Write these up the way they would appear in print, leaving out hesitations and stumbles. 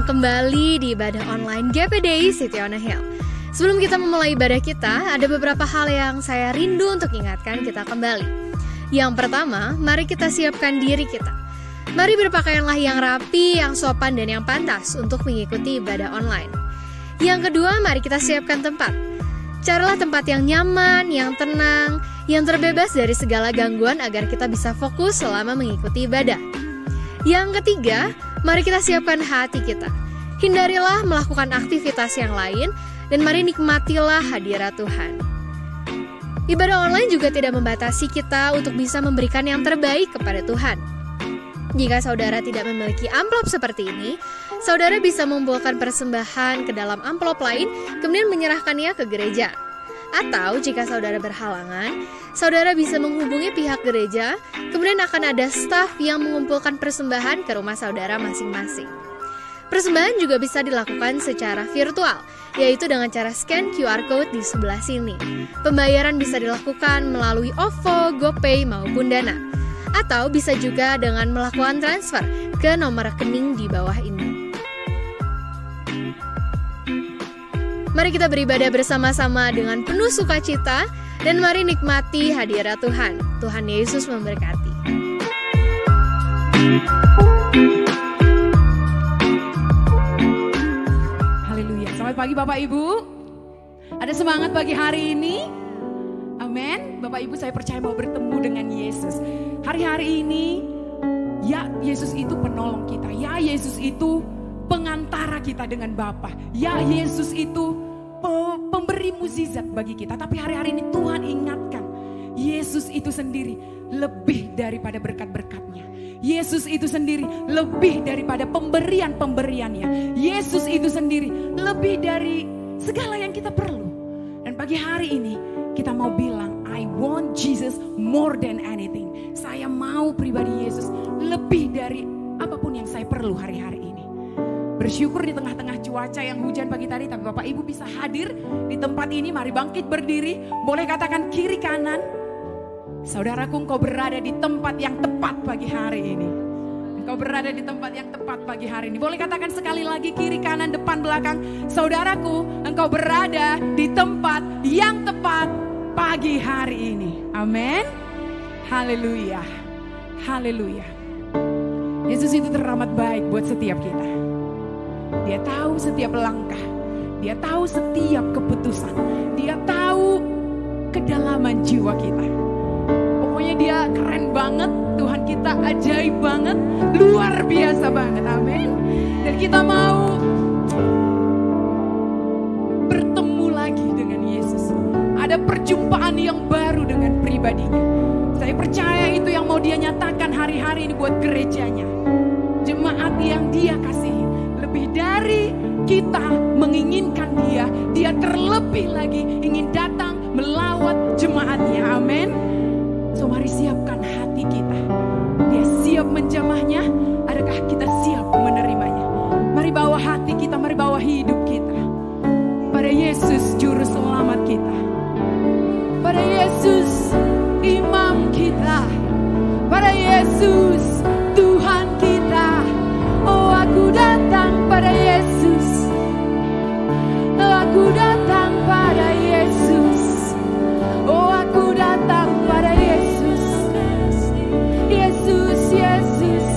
datang kembali di ibadah online GPDI City on a Hill. Sebelum kita memulai ibadah kita, ada beberapa hal yang saya rindu untuk ingatkan kita kembali. Yang pertama, mari kita siapkan diri kita. Mari berpakaianlah yang rapi, yang sopan, dan yang pantas untuk mengikuti ibadah online. Yang kedua, mari kita siapkan tempat. Carilah tempat yang nyaman, yang tenang, yang terbebas dari segala gangguan agar kita bisa fokus selama mengikuti ibadah. Yang ketiga, mari kita siapkan hati kita. Hindarilah melakukan aktivitas yang lain dan mari nikmatilah hadirat Tuhan. Ibadah online juga tidak membatasi kita untuk bisa memberikan yang terbaik kepada Tuhan. Jika saudara tidak memiliki amplop seperti ini, saudara bisa mengumpulkan persembahan ke dalam amplop lain, kemudian menyerahkannya ke gereja. Atau jika saudara berhalangan, saudara bisa menghubungi pihak gereja, kemudian akan ada staf yang mengumpulkan persembahan ke rumah saudara masing-masing. Persembahan juga bisa dilakukan secara virtual, yaitu dengan cara scan QR Code di sebelah sini. Pembayaran bisa dilakukan melalui OVO, GoPay, maupun Dana. Atau bisa juga dengan melakukan transfer ke nomor rekening di bawah ini. Mari kita beribadah bersama-sama dengan penuh sukacita dan mari nikmati hadirat Tuhan. Tuhan Yesus memberkati. Haleluya. Selamat pagi Bapak Ibu. Ada semangat pagi hari ini? Amin. Bapak Ibu, saya percaya mau bertemu dengan Yesus. Hari-hari ini, ya Yesus itu penolong kita. Ya Yesus itu pengantara kita dengan Bapa. Ya Yesus itu pemberi mukjizat bagi kita. Tapi hari-hari ini Tuhan ingatkan, Yesus itu sendiri lebih daripada berkat-berkatnya. Yesus itu sendiri lebih daripada pemberian-pemberiannya. Yesus itu sendiri lebih dari segala yang kita perlu. Dan pagi hari ini kita mau bilang, I want Jesus more than anything. Saya mau pribadi Yesus lebih dari apapun yang saya perlu hari-hari ini. Bersyukur di tengah-tengah cuaca yang hujan pagi tadi, tapi Bapak Ibu bisa hadir di tempat ini. Mari bangkit berdiri, boleh katakan kiri kanan. Saudaraku, engkau berada di tempat yang tepat pagi hari ini. Engkau berada di tempat yang tepat pagi hari ini. Boleh katakan sekali lagi kiri kanan depan belakang. Saudaraku, engkau berada di tempat yang tepat pagi hari ini. Amin. Haleluya. Haleluya. Yesus itu teramat baik buat setiap kita. Dia tahu setiap langkah. Dia tahu setiap keputusan. Dia tahu kedalaman jiwa kita. Pokoknya dia keren banget. Tuhan kita ajaib banget. Luar biasa banget. Amin. Dan kita mau bertemu lagi dengan Yesus. Ada perjumpaan yang baru dengan pribadinya. Saya percaya itu yang mau dia nyatakan hari-hari ini buat gerejanya. Jemaat yang dia kasihi. Lebih dari kita menginginkan dia, dia terlebih lagi ingin datang melawat jemaatnya. Amin. So mari siapkan hati kita. Dia siap menjamahnya. Adakah kita siap menerimanya? Mari bawa hati kita, mari bawa hidup kita pada Yesus juru selamat kita. Pada Yesus imam kita. Pada Yesus Tuhan kita. Oh, aku datang pada Yesus. Aku datang pada Yesus. Oh, aku datang pada Yesus. Yesus, Yesus,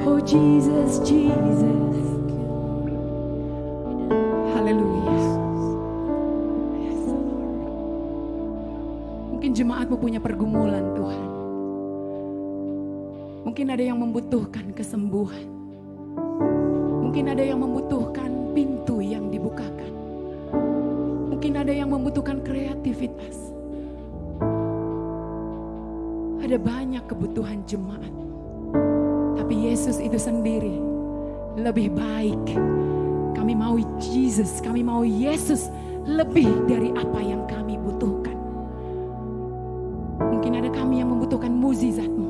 Oh Jesus, Jesus. Haleluya. Yes, Lord. Mungkin jemaatmu punya pergumulan Tuhan. Mungkin ada yang membutuhkan kesembuhan. Mungkin ada yang membutuhkan pintu yang dibukakan. Mungkin ada yang membutuhkan kreativitas. Ada banyak kebutuhan jemaat. Tapi Yesus itu sendiri lebih baik. Kami mau Jesus, kami mau Yesus lebih dari apa yang kami butuhkan. Mungkin ada kami yang membutuhkan mukjizat-Mu.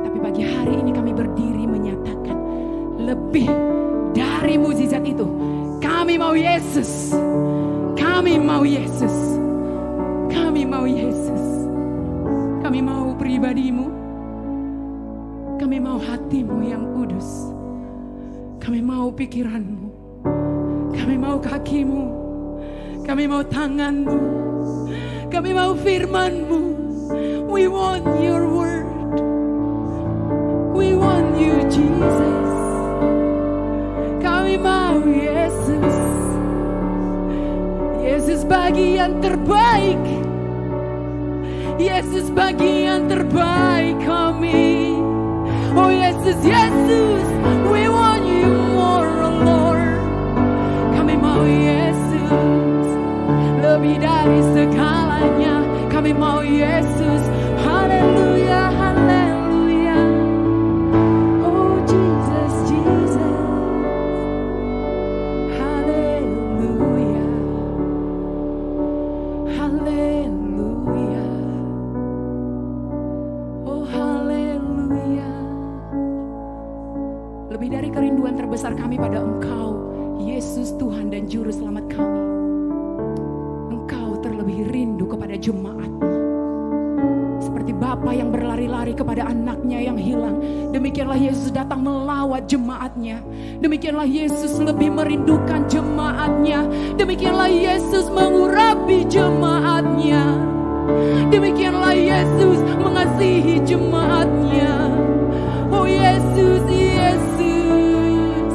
Tapi pagi hari ini kami berdiri menyatakan lebih dari mukjizat itu. Kami mau Yesus. Kami mau Yesus. Kami mau Yesus. Kami mau pribadi-Mu. Kami mau hati-Mu yang kudus. Kami mau pikiran-Mu. Kami mau kaki-Mu. Kami mau tangan-Mu. Kami mau firman-Mu. We want your word. We want you, Jesus. Kami mau Yesus. Yesus bagian terbaik. Yesus bagian terbaik kami. Oh Yesus, Yesus, we want you more, oh Lord. Kami mau Yesus lebih dari segalanya. Kami mau Yesus. Haleluya, haleluya. Oh Jesus, Jesus. Haleluya. Haleluya. Oh haleluya. Lebih dari kerinduan terbesar kami pada Engkau, Yesus Tuhan dan Juru Selamat kami. Engkau terlebih rindu kepada jemaat-Mu. Seperti Bapa yang berlari-lari kepada anaknya yang hilang, demikianlah Yesus datang melawat jemaat-Nya. Demikianlah Yesus lebih merindukan jemaat-Nya. Demikianlah Yesus mengurapi jemaat-Nya. Demikianlah Yesus mengasihi jemaat-Nya. Oh Yesus, Yesus,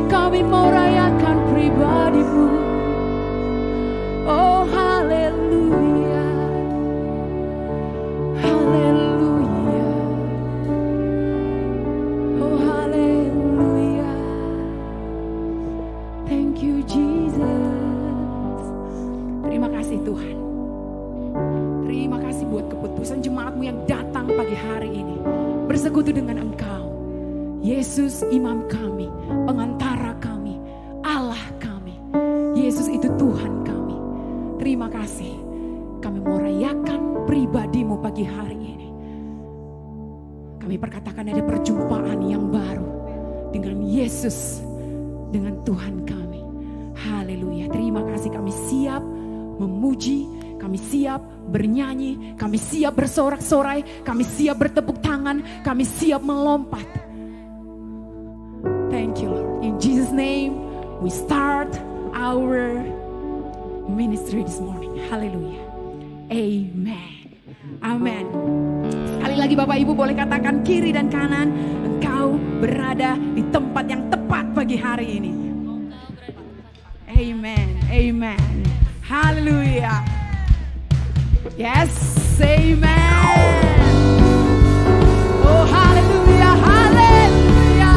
kami mau rayakan pribadi-Mu. Oh haleluya. Haleluya. Oh haleluya. Thank you Jesus. Terima kasih Tuhan. Terima kasih buat keputusan jemaat-Mu yang datang pagi hari ini bersekutu dengan Engkau. Yesus imam kami, pengantara kami, Allah kami. Yesus itu Tuhan kami. Terima kasih. Kami mau rayakan pribadi-Mu pagi hari ini. Kami perkatakan ada perjumpaan yang baru dengan Yesus, dengan Tuhan kami. Haleluya. Terima kasih, kami siap memuji, kami siap bernyanyi, kami siap bersorak-sorai, kami siap bertepuk tangan, kami siap melompat. Thank you Lord. In Jesus' name we start our ministry this morning. Haleluya. Amen. Amen. Sekali lagi Bapak Ibu boleh katakan kiri dan kanan, engkau berada di tempat yang tepat pagi hari ini. Amen. Amen. Haleluya. Yes, amen. Oh haleluya, haleluya.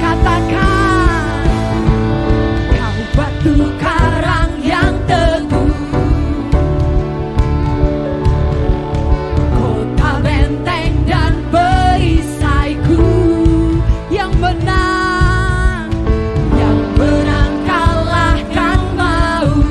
Katakan, kau batu karang yang teguh, kota benteng dan perisaiku yang menang, yang menang kalahkan maut.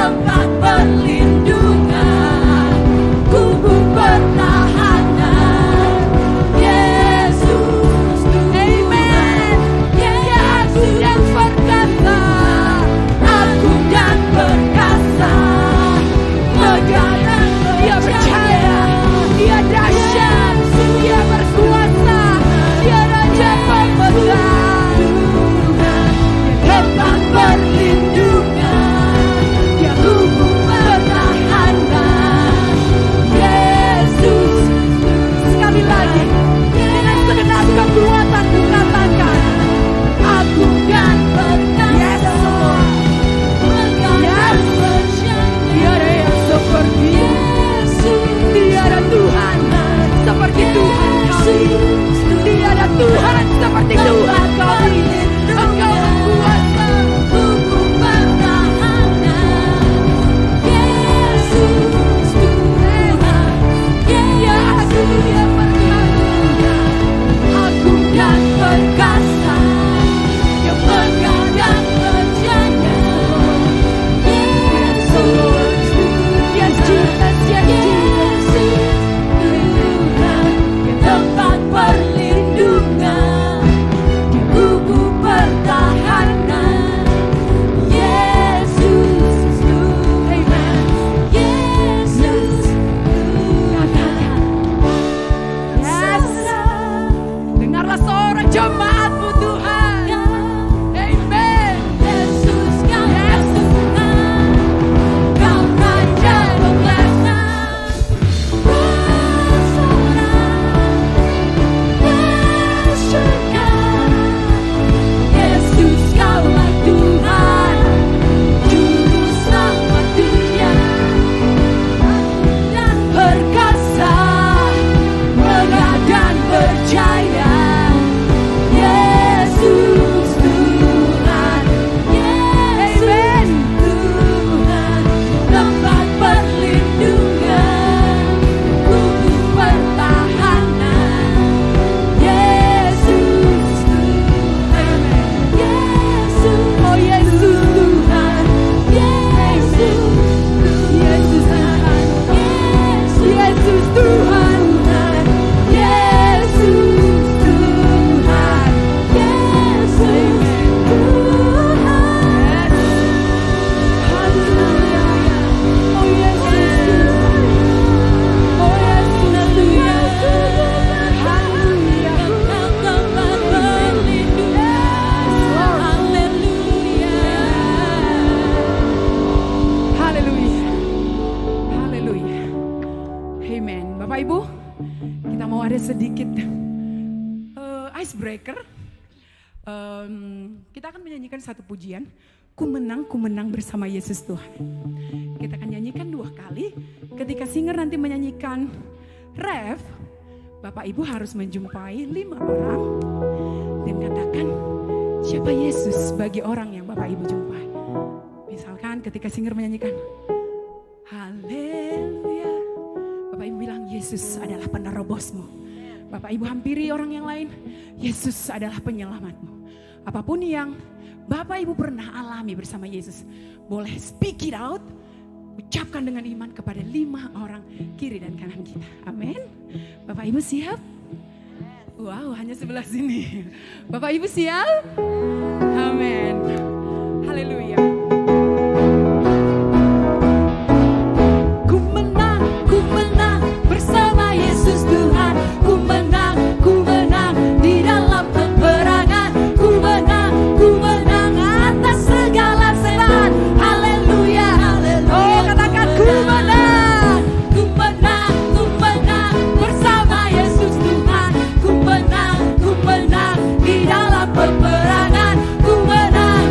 tempat perlindungan, kubu pertahanan. Yesus Tuhan, Yesus yang perkasa, agung dan perkasa, megah dan Dia percaya, Dia dahsyat, Dia berkuasa, Dia Raja pemegang, tempat perlindungan, Dia kubu pertahanan. Yesus, sekali lagi dengan segenap kekuatan ku katakan, agung dan perkasa, megah dan percaya. Tiada yang seperti Yesus, tiada Tuhan seperti Tuhan kami, tiada Tuhan seperti Tuhan kami. Engkau berkuasa, kubu pertahanan. Yesus Tuhan, Yesus Dia perkasa, agung dan perkasa, Dia megah dan percaya. Yesus, yes Jesus, yes Jesus, Tuhan, tempat perlindungan, di kubu pertahanan. Yesus Tuhan, Yesus Tuhan. Yes, dengarlah seorang jemaat-Mu Tuhan. Amen. Yesus Tuhan, Kau Raja pembelasan, Yesus Kaulah Tuhan, Juru Selamat dunia, dan perkasa, megah dan berjaya. Yesus Tuhan, Yesus Tuhan, tempat perlindungan, kubu pertahanan. Yesus Tuhan, Yesus, oh Yesus Tuhan, Yesus, Yesus Tuhan, Yesus Tuhan, Yesus Tuhan, Yesus Tuhan. Haleluya, oh Yesus Tuhan, oh Yesus Tuhan, haleluya, tempat perlindungan, haleluya, haleluya, haleluya, amen. Bapak Ibu, kita mau ada sedikit icebreaker. Kita akan menyanyikan satu pujian, ku menang bersama Yesus Tuhan. Kita akan nyanyikan 2 kali. Ketika singer nanti menyanyikan ref, Bapak Ibu harus menjumpai 5 orang dan katakan siapa Yesus bagi orang yang Bapak Ibu jumpai. Misalkan ketika singer menyanyikan haleluya, Bapak Ibu bilang Yesus adalah penerobosmu. Bapak Ibu hampiri orang yang lain, Yesus adalah penyelamatmu. Apapun yang Bapak Ibu pernah alami bersama Yesus, boleh speak it out, ucapkan dengan iman kepada 5 orang kiri dan kanan kita. Amin. Bapak Ibu siap? Wow, hanya sebelah sini. Bapak Ibu siap? Amin. Haleluya. Ku menang bersama Yesus Tuhan. Ku menang di dalam peperangan. Ku menang atas segala serangan. Haleluya, haleluya. Oh, katakan ku menang bersama Yesus Tuhan. Ku menang di dalam peperangan. Ku menang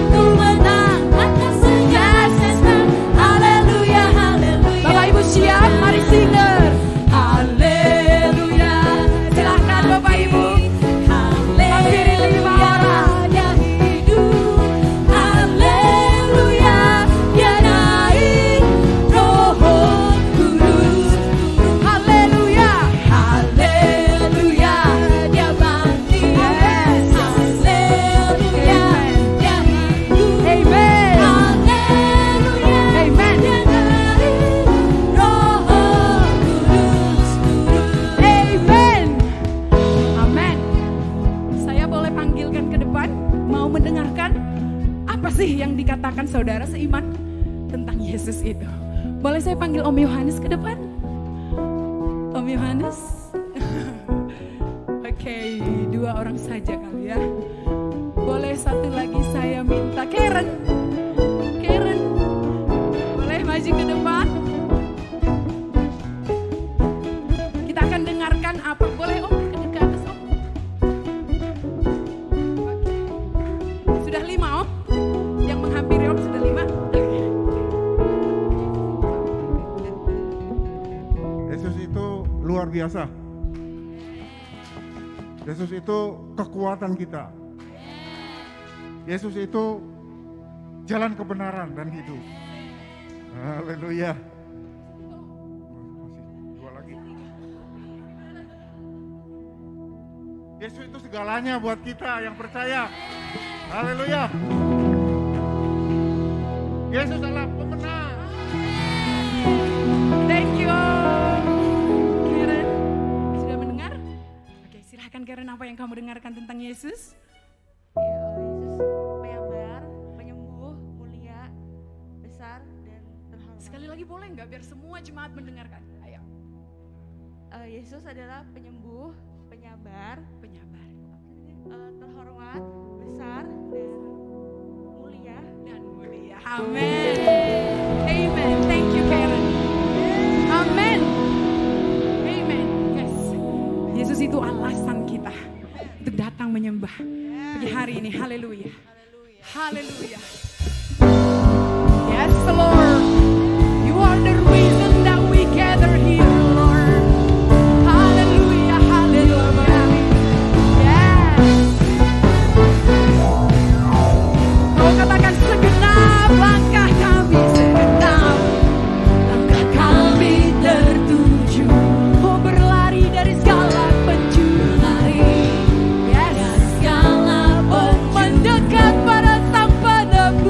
tentang Yesus itu. Boleh saya panggil Om Yohanes ke depan? Om Yohanes? Oke, 2 orang saja kali ya. Boleh satu lagi saya minta Karen. Karen, boleh maju ke depan? Kita akan dengarkan apa? Boleh Om, ke atas Om. Oke. Sudah 5 Om? Yang menghampiri Om sudah 5? Yesus itu luar biasa. Yesus itu kekuatan kita. Yesus itu jalan kebenaran dan hidup. Haleluya. Masih 2 lagi. Yesus itu segalanya buat kita yang percaya. Haleluya. Yesus adalah pemenang. Thank you. Karen, sudah mendengar? Oke, silahkan Karen, apa yang kamu dengarkan tentang Yesus? Yesus penyabar, penyembuh, mulia, besar, dan terhormat. Sekali lagi boleh nggak biar semua jemaat mendengarkan? Ayo. Yesus adalah penyembuh, penyabar, terhormat, besar, dan mulia. Amen. Amen. Thank you Karen. Amen. Amen. Yes. Yesus itu alasan kita untuk datang menyembah pagi hari ini. Haleluya. Haleluya. Yes Lord. You are the reason that we gather here Lord. Haleluya. Haleluya. Yes. Kau katakan segenap langkah kami, segenap langkah kami tertuju. Oh berlari dari segala penjuru lari. Yes. Segala penjuru mendekat pada sang penebus.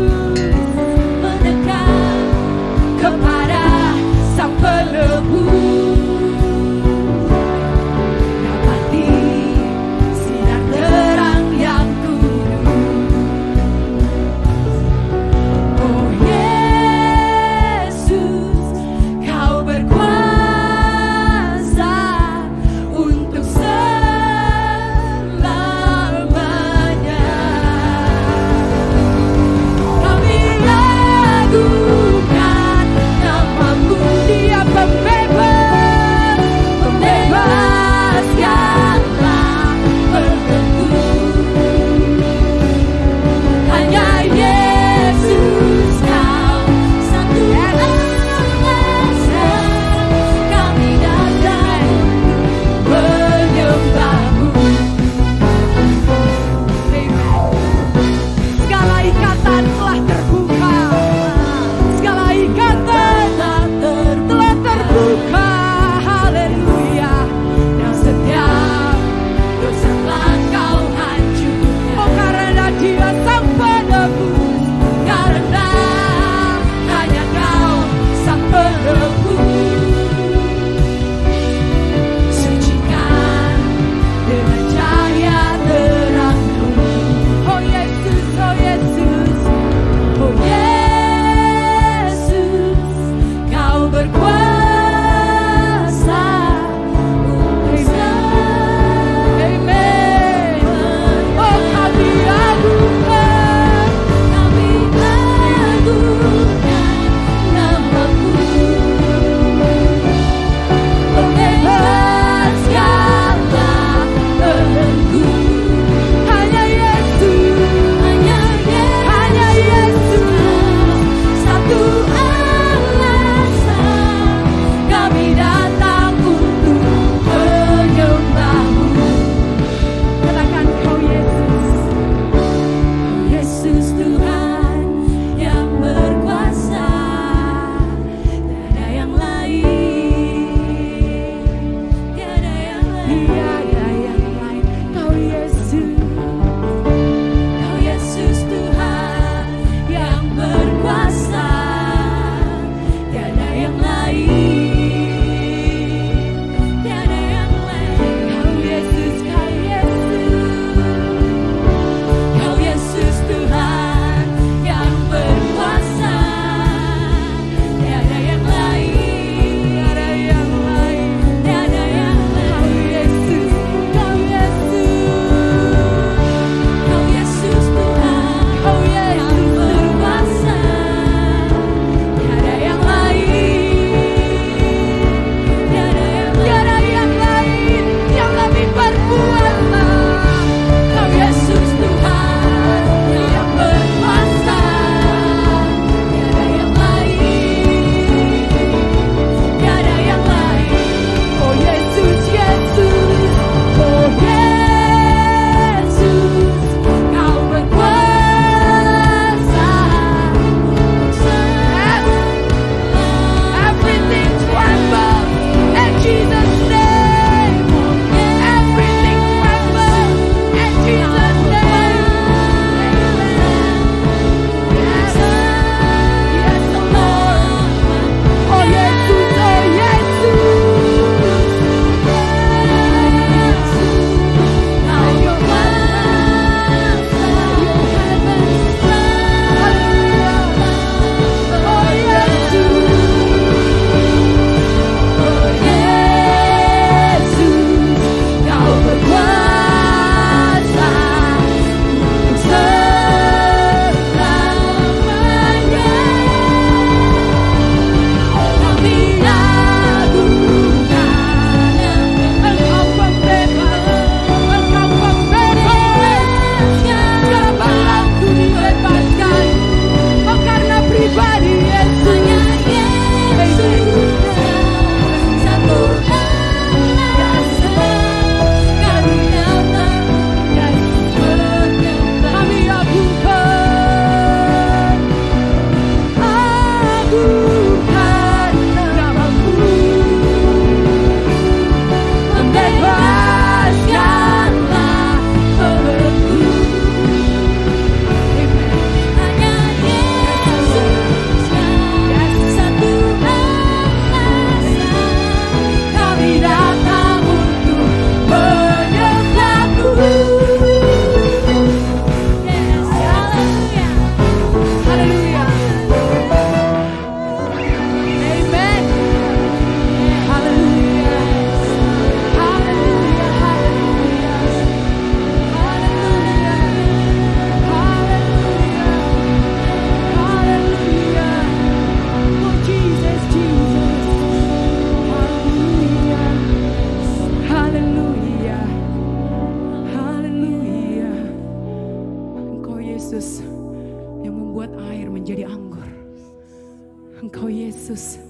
Engkau Yesus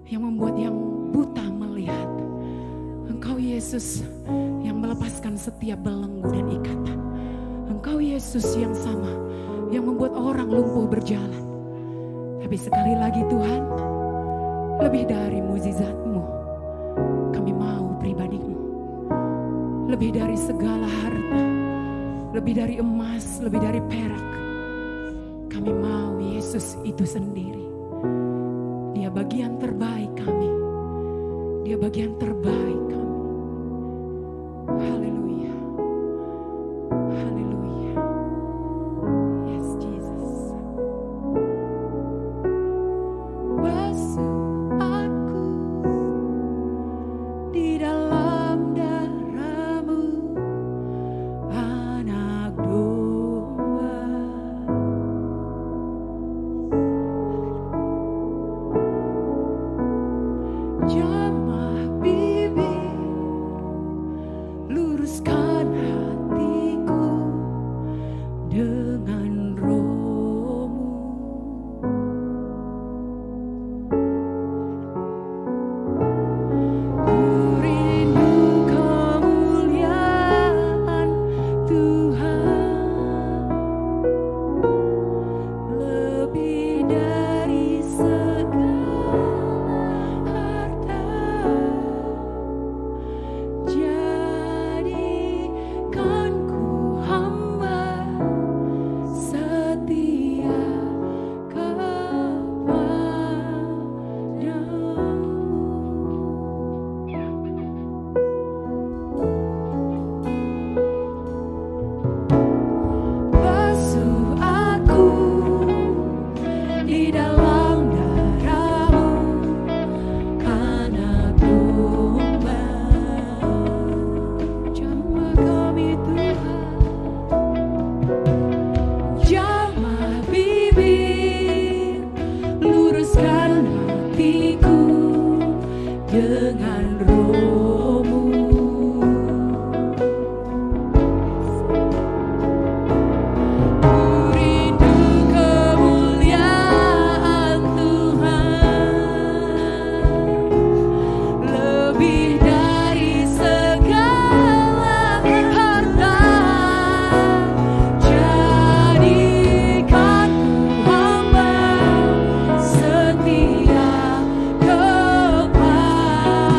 yang membuat yang buta melihat. Engkau Yesus yang melepaskan setiap belenggu dan ikatan. Engkau Yesus yang sama yang membuat orang lumpuh berjalan. Tapi sekali lagi Tuhan, lebih dari mukjizat-Mu, kami mau pribadi-Mu. Lebih dari segala harta, lebih dari emas, lebih dari perak, kami mau Yesus itu sendiri. Dia bagian terbaik kami. Dia bagian terbaik kami. Haleluya. Haleluya. Yes, Jesus. Basuh aku di dalam darah-Mu, anak domba. Jamah bibir, luruskan hatiku dengan Roh-Mu. Ku rindu kemuliaan Tuhan, lebih dari segala harta. Jadikan ku hamba setia kepadamu. Basuh aku di dalam darah-Mu, anak domba. Jamah kami Tuhan, jamah bibir, luruskan hatiku dengan Roh-Mu. Ku rindu kemuliaan Tuhan, lebih dari segala harta. Jadikan ku hamba setia kepadamu.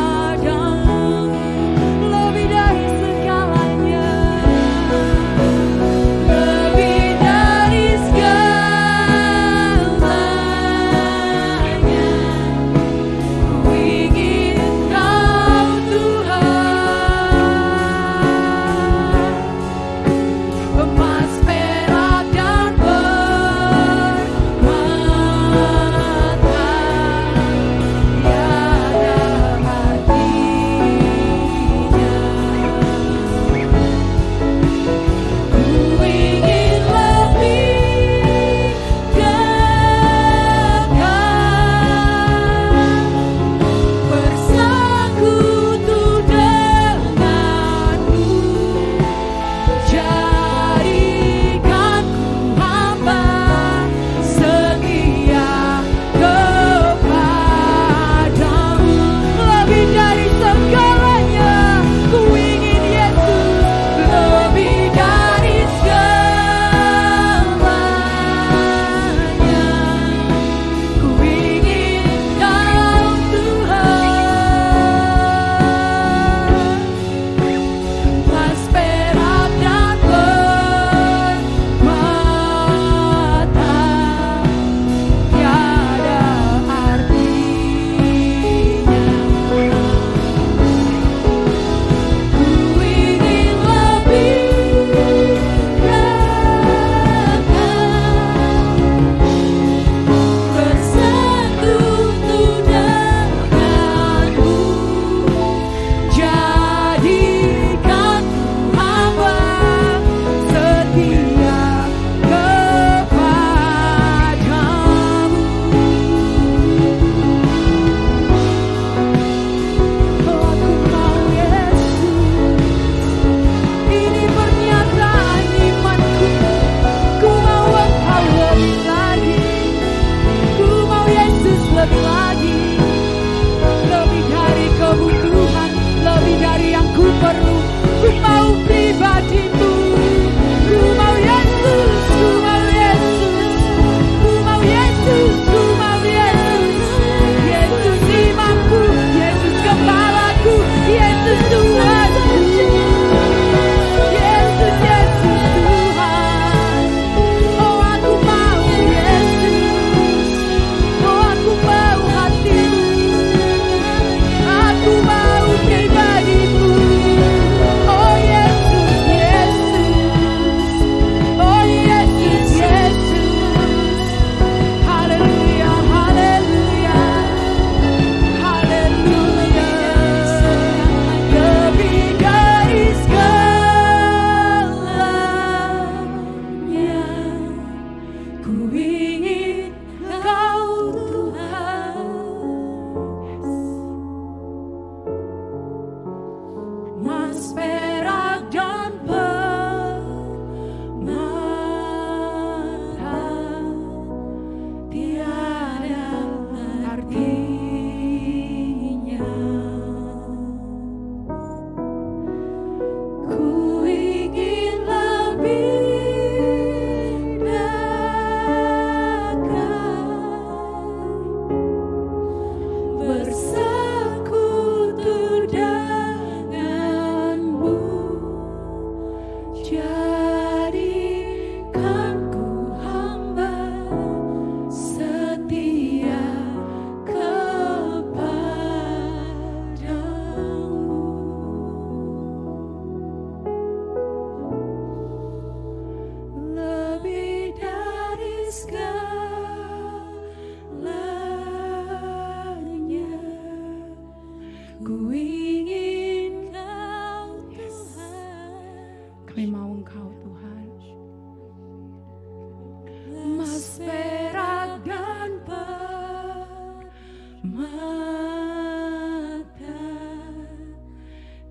mata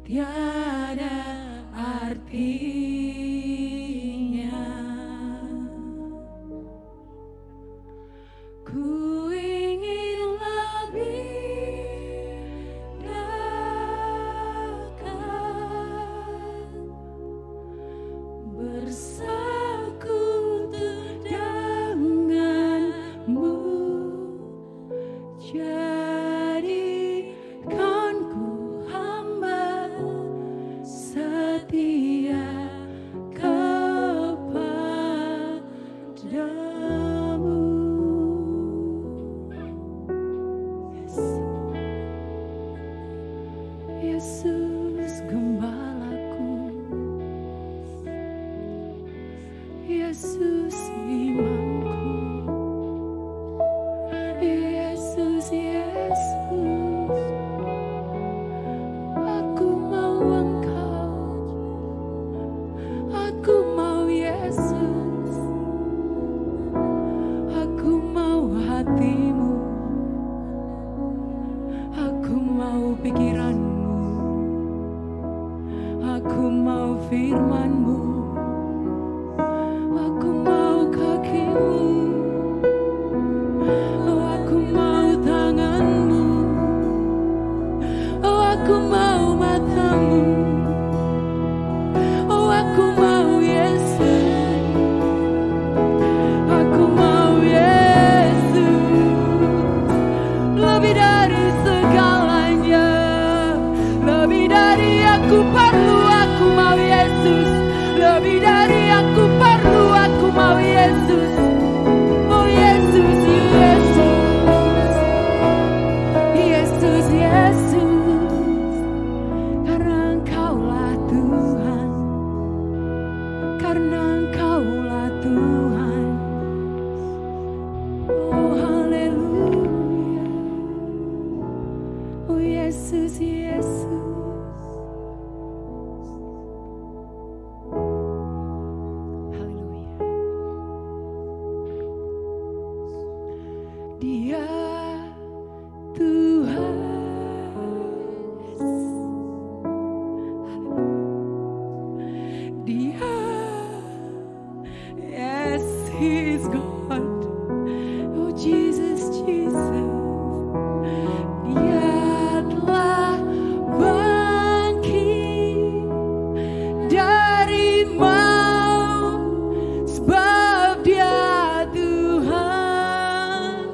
tiada artinya. Ku ingin lebih dekat bersekutu denganmu, jadikan ku hamba setia kepadamu. Yesus gembalaku, Yesus imamku, Yesus, Yesus, aku mau Engkau, aku mau Yesus, aku mau hatimu, aku mau pikiranmu, aku mau firmanmu, aku mau kakimu, oh aku mau tanganmu, oh aku mau matamu, oh aku mau Yesus, aku mau Yesus, lebih dari segalanya, lebih dari aku perlu, aku mau Yesus, lebih dari aku perlu, aku mau Yesus, oh Yesus, Yesus, Yesus, Yesus, karena Engkaulah Tuhan, karena Engkaulah Tuhan, oh haleluya, oh Yesus, Yesus. Haleluya. Dia Tuhan. Dia, yes, He is God. Oh Jesus, Jesus. Dia telah bangkit dari maut, sebab Dia Tuhan.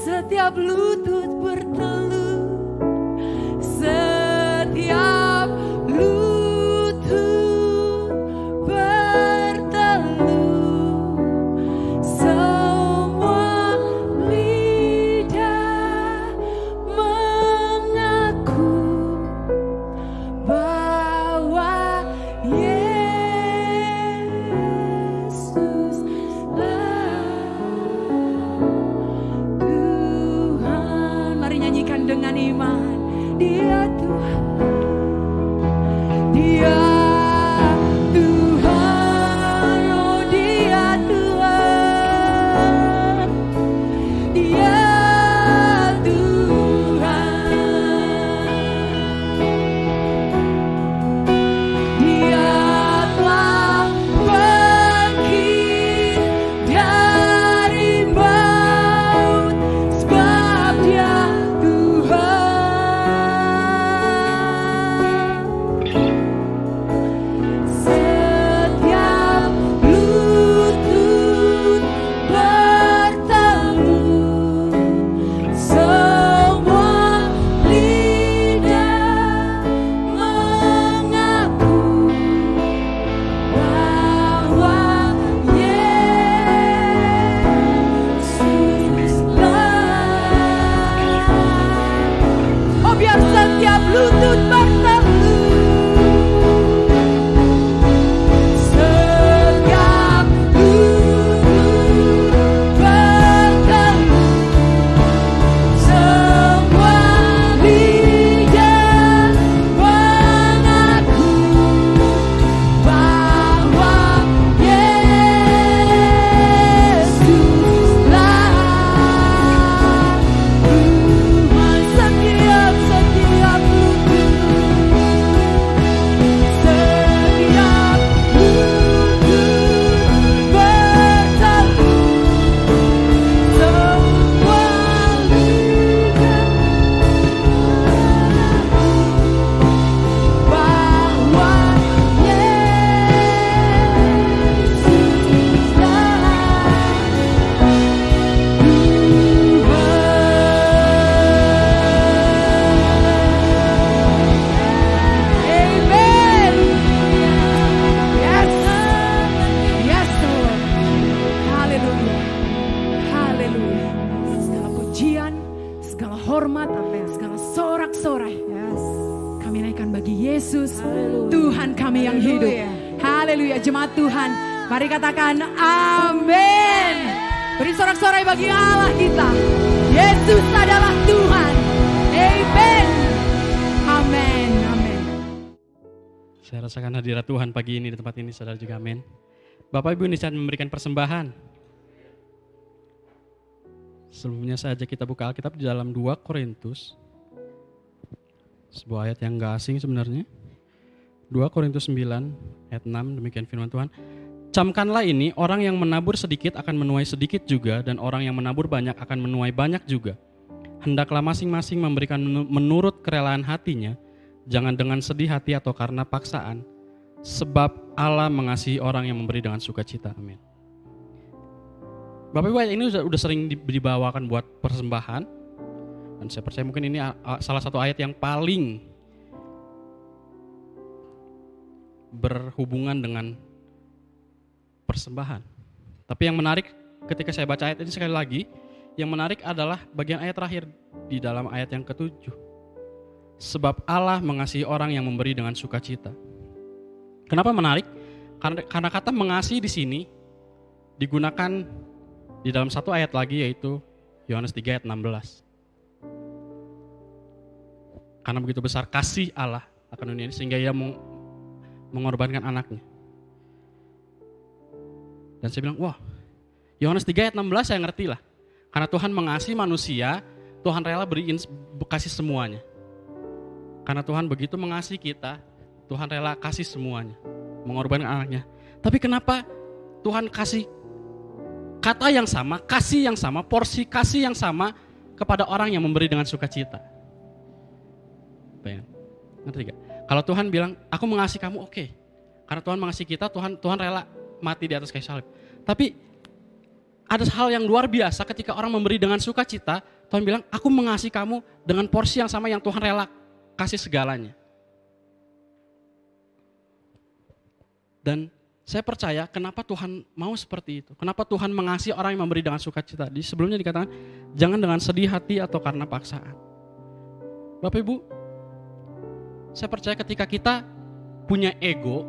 Setiap lutut bertelut, setiap lutut bertelut, semua lidah mengaku bahwa Yesuslah Tuhan. Mari nyanyikan dengan iman. Dia Tuhan, Dia Tuhan, oh Dia Tuhan, Dia Tuhan. Dia telah bangkit dari maut, sebab Dia Tuhan. hormat, segala sorak-sorai. Kami naikkan bagi Yesus, Tuhan kami yang hidup. Haleluya, jemaat Tuhan. Mari katakan amin. Beri sorak-sorai bagi Allah kita. Yesus adalah Tuhan. Amen. Amin. Amin. Saya rasakan hadirat Tuhan pagi ini di tempat ini, saudara juga amin. Bapak Ibu ini saat memberikan persembahan. Sebelumnya saya ajak kita buka Alkitab di dalam 2 Korintus. Sebuah ayat yang gak asing sebenarnya. 2 Korintus 9 ayat 6, demikian firman Tuhan. Camkanlah ini, orang yang menabur sedikit akan menuai sedikit juga, dan orang yang menabur banyak akan menuai banyak juga. Hendaklah masing-masing memberikan menurut kerelaan hatinya, jangan dengan sedih hati atau karena paksaan, sebab Allah mengasihi orang yang memberi dengan sukacita. Amin. Bapak Ibu, ini udah sering dibawakan buat persembahan, dan saya percaya mungkin ini salah satu ayat yang paling berhubungan dengan persembahan. Tapi yang menarik ketika saya baca ayat ini sekali lagi, yang menarik adalah bagian ayat terakhir di dalam ayat yang ke-7. Sebab Allah mengasihi orang yang memberi dengan sukacita. Kenapa menarik? Karena kata mengasihi di sini digunakan di dalam satu ayat lagi, yaitu Yohanes 3 ayat 16. Karena begitu besar kasih Allah akan dunia ini sehingga ia mengorbankan anaknya. Dan saya bilang, wah, Yohanes 3 ayat 16 saya ngerti lah. Karena Tuhan mengasihi manusia, Tuhan rela beriin kasih semuanya. Karena Tuhan begitu mengasihi kita, Tuhan rela kasih semuanya, mengorbankan anaknya. Tapi kenapa Tuhan kasih kata yang sama, kasih yang sama, porsi kasih yang sama kepada orang yang memberi dengan sukacita? Ngerti gak? Kalau Tuhan bilang, aku mengasihi kamu, oke. Karena Tuhan mengasihi kita, Tuhan rela mati di atas kayu salib. Tapi ada hal yang luar biasa ketika orang memberi dengan sukacita, Tuhan bilang, aku mengasihi kamu dengan porsi yang sama yang Tuhan rela kasih segalanya. Dan saya percaya kenapa Tuhan mau seperti itu. Kenapa Tuhan mengasihi orang yang memberi dengan sukacita. Di sebelumnya dikatakan, jangan dengan sedih hati atau karena paksaan. Bapak Ibu, saya percaya ketika kita punya ego,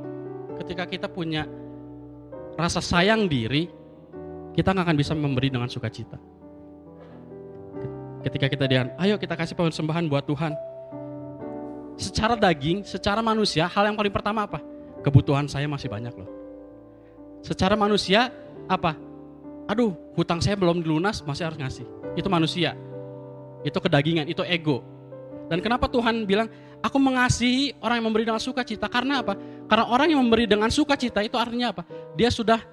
ketika kita punya rasa sayang diri, kita gak akan bisa memberi dengan sukacita. Ketika kita ayo kita kasih persembahan buat Tuhan. Secara daging, secara manusia, hal yang paling pertama apa? Kebutuhan saya masih banyak loh. Secara manusia apa? Aduh, hutang saya belum dilunas, masih harus ngasih. Itu manusia. Itu kedagingan, itu ego. Dan kenapa Tuhan bilang, aku mengasihi orang yang memberi dengan sukacita? Karena apa? Karena orang yang memberi dengan sukacita itu artinya apa? Dia sudah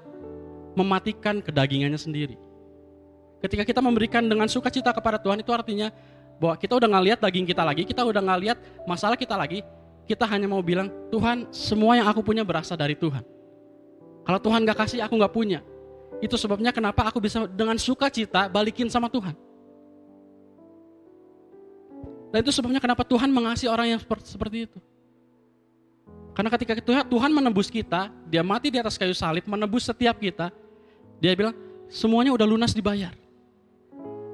mematikan kedagingannya sendiri. Ketika kita memberikan dengan sukacita kepada Tuhan, itu artinya bahwa kita udah gak lihat daging kita lagi, kita udah gak lihat masalah kita lagi. Kita hanya mau bilang, Tuhan, semua yang aku punya berasal dari Tuhan. Kalau Tuhan gak kasih, aku gak punya. Itu sebabnya kenapa aku bisa dengan sukacita balikin sama Tuhan. Dan itu sebabnya kenapa Tuhan mengasihi orang yang seperti itu. Karena ketika Tuhan menebus kita, dia mati di atas kayu salib, menebus setiap kita, dia bilang, semuanya udah lunas dibayar.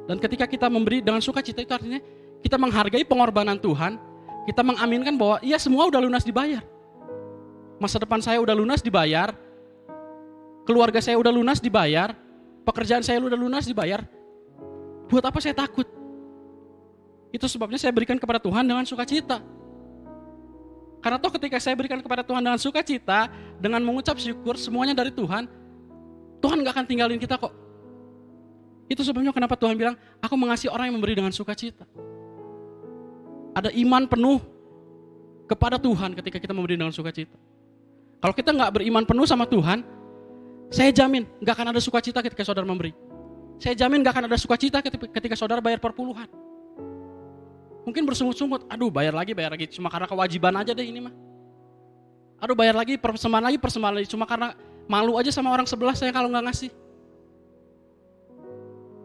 Dan ketika kita memberi dengan sukacita, itu artinya kita menghargai pengorbanan Tuhan, kita mengaminkan bahwa iya semua udah lunas dibayar. Masa depan saya udah lunas dibayar, keluarga saya udah lunas dibayar, pekerjaan saya udah lunas dibayar. Buat apa saya takut? Itu sebabnya saya berikan kepada Tuhan dengan sukacita. Karena toh ketika saya berikan kepada Tuhan dengan sukacita, dengan mengucap syukur semuanya dari Tuhan, Tuhan gak akan tinggalin kita kok. Itu sebabnya kenapa Tuhan bilang, aku mengasihi orang yang memberi dengan sukacita. Ada iman penuh kepada Tuhan ketika kita memberi dengan sukacita. Kalau kita gak beriman penuh sama Tuhan, saya jamin gak akan ada sukacita ketika saudara memberi. Saya jamin gak akan ada sukacita ketika saudara bayar perpuluhan. Mungkin bersungut-sungut, aduh bayar lagi, cuma karena kewajiban aja deh ini mah. Aduh bayar lagi, persembahan lagi, cuma karena malu aja sama orang sebelah saya kalau gak ngasih.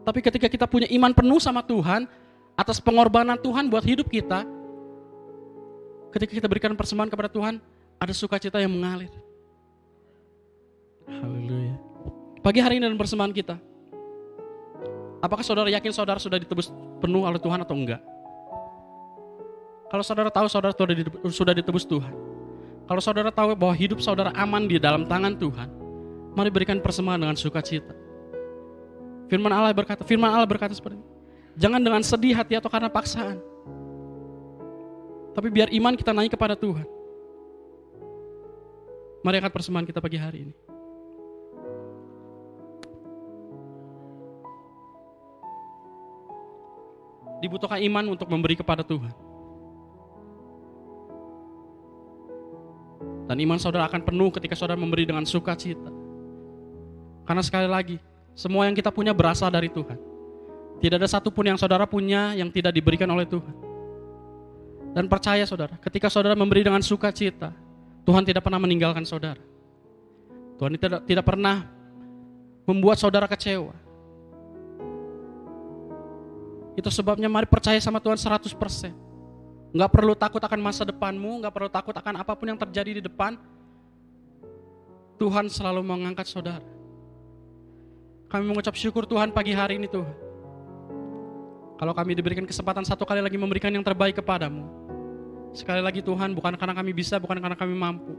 Tapi ketika kita punya iman penuh sama Tuhan, atas pengorbanan Tuhan buat hidup kita, ketika kita berikan persembahan kepada Tuhan, ada sukacita yang mengalir. Haleluya. Pagi hari ini dalam persembahan kita, apakah saudara yakin saudara sudah ditebus penuh oleh Tuhan atau enggak. Kalau saudara tahu saudara sudah ditebus Tuhan, kalau saudara tahu bahwa hidup saudara aman di dalam tangan Tuhan, mari berikan persembahan dengan sukacita. Firman Allah berkata seperti ini. Jangan dengan sedih hati atau karena paksaan. Tapi biar iman kita naik kepada Tuhan. Mari angkat persembahan kita pagi hari ini. Dibutuhkan iman untuk memberi kepada Tuhan. Dan iman saudara akan penuh ketika saudara memberi dengan sukacita. Karena sekali lagi, semua yang kita punya berasal dari Tuhan. Tidak ada satupun yang saudara punya yang tidak diberikan oleh Tuhan. Dan percaya saudara, ketika saudara memberi dengan sukacita, Tuhan tidak pernah meninggalkan saudara. Tuhan tidak pernah membuat saudara kecewa. Itu sebabnya mari percaya sama Tuhan 100%. Nggak perlu takut akan masa depanmu, nggak perlu takut akan apapun yang terjadi di depan. Tuhan selalu mengangkat saudara. Kami mengucap syukur Tuhan pagi hari ini Tuhan. Kalau kami diberikan kesempatan satu kali lagi memberikan yang terbaik kepadamu. Sekali lagi Tuhan, bukan karena kami bisa, bukan karena kami mampu.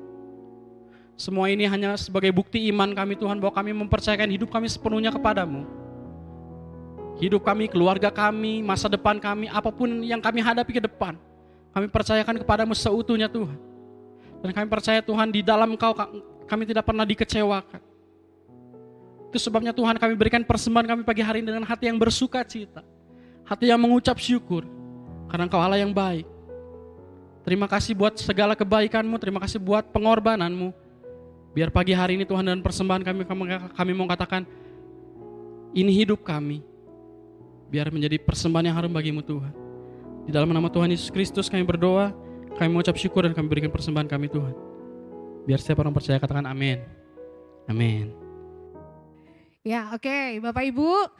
Semua ini hanya sebagai bukti iman kami Tuhan, bahwa kami mempercayakan hidup kami sepenuhnya kepadamu. Hidup kami, keluarga kami, masa depan kami, apapun yang kami hadapi ke depan, kami percayakan kepadamu seutuhnya Tuhan. Dan kami percaya Tuhan, di dalam Engkau kami tidak pernah dikecewakan. Itu sebabnya Tuhan kami berikan persembahan kami pagi hari ini dengan hati yang bersuka cita. Hati yang mengucap syukur. Karena Engkau Allah yang baik. Terima kasih buat segala kebaikan-Mu, terima kasih buat pengorbanan-Mu. Biar pagi hari ini Tuhan dan persembahan kami mau katakan, ini hidup kami. Biar menjadi persembahan yang harum bagi-Mu Tuhan. Di dalam nama Tuhan Yesus Kristus kami berdoa, kami mengucap syukur dan kami berikan persembahan kami Tuhan. Biar setiap orang percaya katakan amin. Amin. Ya, oke, Bapak Ibu.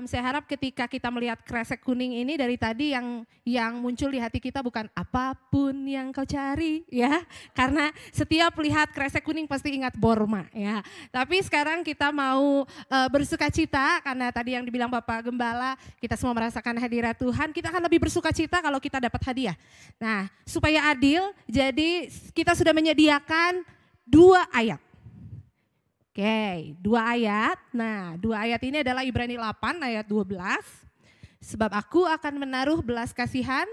Saya harap ketika kita melihat kresek kuning ini dari tadi yang muncul di hati kita bukan apapun yang kau cari ya, karena setiap lihat kresek kuning pasti ingat Borma ya. Tapi sekarang kita mau bersukacita karena tadi yang dibilang Bapak Gembala, kita semua merasakan hadirat Tuhan, kita akan lebih bersukacita kalau kita dapat hadiah. Nah, supaya adil, jadi kita sudah menyediakan 2 ayat. Oke, 2 ayat. Nah, 2 ayat ini adalah Ibrani 8 ayat 12. Sebab aku akan menaruh belas kasihan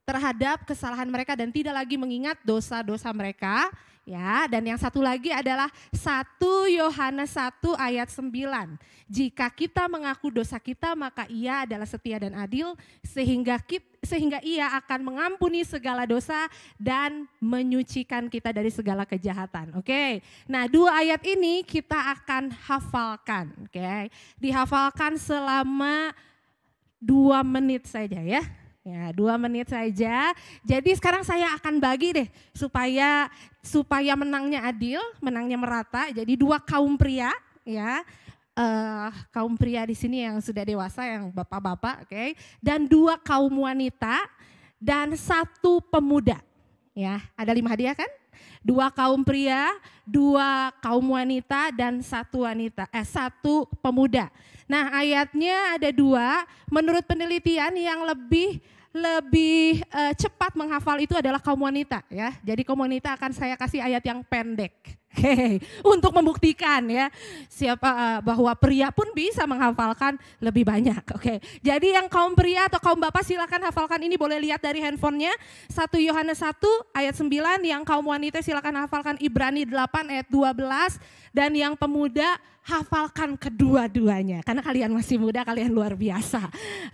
terhadap kesalahan mereka dan tidak lagi mengingat dosa-dosa mereka. Ya, dan yang satu lagi adalah 1 Yohanes 1 ayat 9. Jika kita mengaku dosa kita, maka Ia adalah setia dan adil sehingga Ia akan mengampuni segala dosa dan menyucikan kita dari segala kejahatan. Oke. Nah, 2 ayat ini kita akan hafalkan, oke. Dihafalkan selama 2 menit saja ya. Ya, 2 menit saja. Jadi sekarang saya akan bagi deh supaya menangnya adil, menangnya merata. Jadi 2 kaum pria ya. Kaum pria di sini yang sudah dewasa, yang bapak-bapak, oke. Dan 2 kaum wanita dan 1 pemuda. Ya, ada 5 hadiah kan? 2 kaum pria, 2 kaum wanita dan 1 pemuda. Nah, ayatnya ada 2. Menurut penelitian yang lebih cepat menghafal itu adalah kaum wanita ya. Jadi kaum wanita akan saya kasih ayat yang pendek. Untuk membuktikan ya bahwa pria pun bisa menghafalkan lebih banyak. Oke. Jadi yang kaum pria atau kaum bapak silakan hafalkan ini, boleh lihat dari handphonenya 1 Yohanes 1 ayat 9, yang kaum wanita silakan hafalkan Ibrani 8 ayat 12, dan yang pemuda hafalkan kedua-duanya karena kalian masih muda, kalian luar biasa.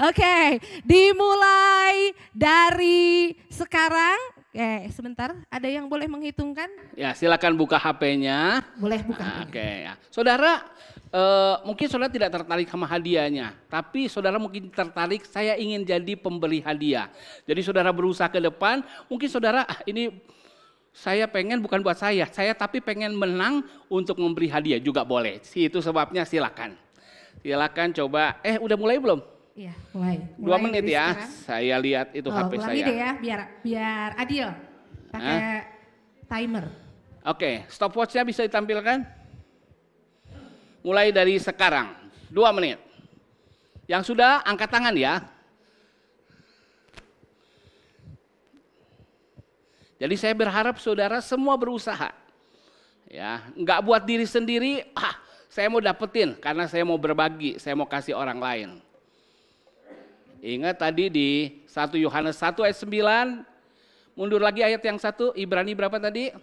Oke, dimulai dari sekarang. Sebentar, ada yang boleh menghitungkan? Ya, silakan buka HP-nya. Boleh buka. Oke, ya. Saudara, mungkin saudara tidak tertarik sama hadiahnya, tapi saudara mungkin tertarik, saya ingin jadi pemberi hadiah. Jadi saudara berusaha ke depan, mungkin saudara, ini saya pengen bukan buat saya tapi pengen menang untuk memberi hadiah juga boleh. Itu sebabnya silakan. Silakan coba, udah mulai belum? Iya, mulai. 2 menit ya, sekarang. Saya lihat itu HP saya. Deh ya, biar adil. Pakai timer. Oke, stopwatch-nya bisa ditampilkan. Mulai dari sekarang, 2 menit. Yang sudah angkat tangan ya. Jadi saya berharap saudara semua berusaha. Ya, enggak buat diri sendiri, saya mau dapetin karena saya mau berbagi, saya mau kasih orang lain. Ingat tadi di 1 Yohanes 1 ayat 9, mundur lagi ayat yang 1, Ibrani berapa tadi?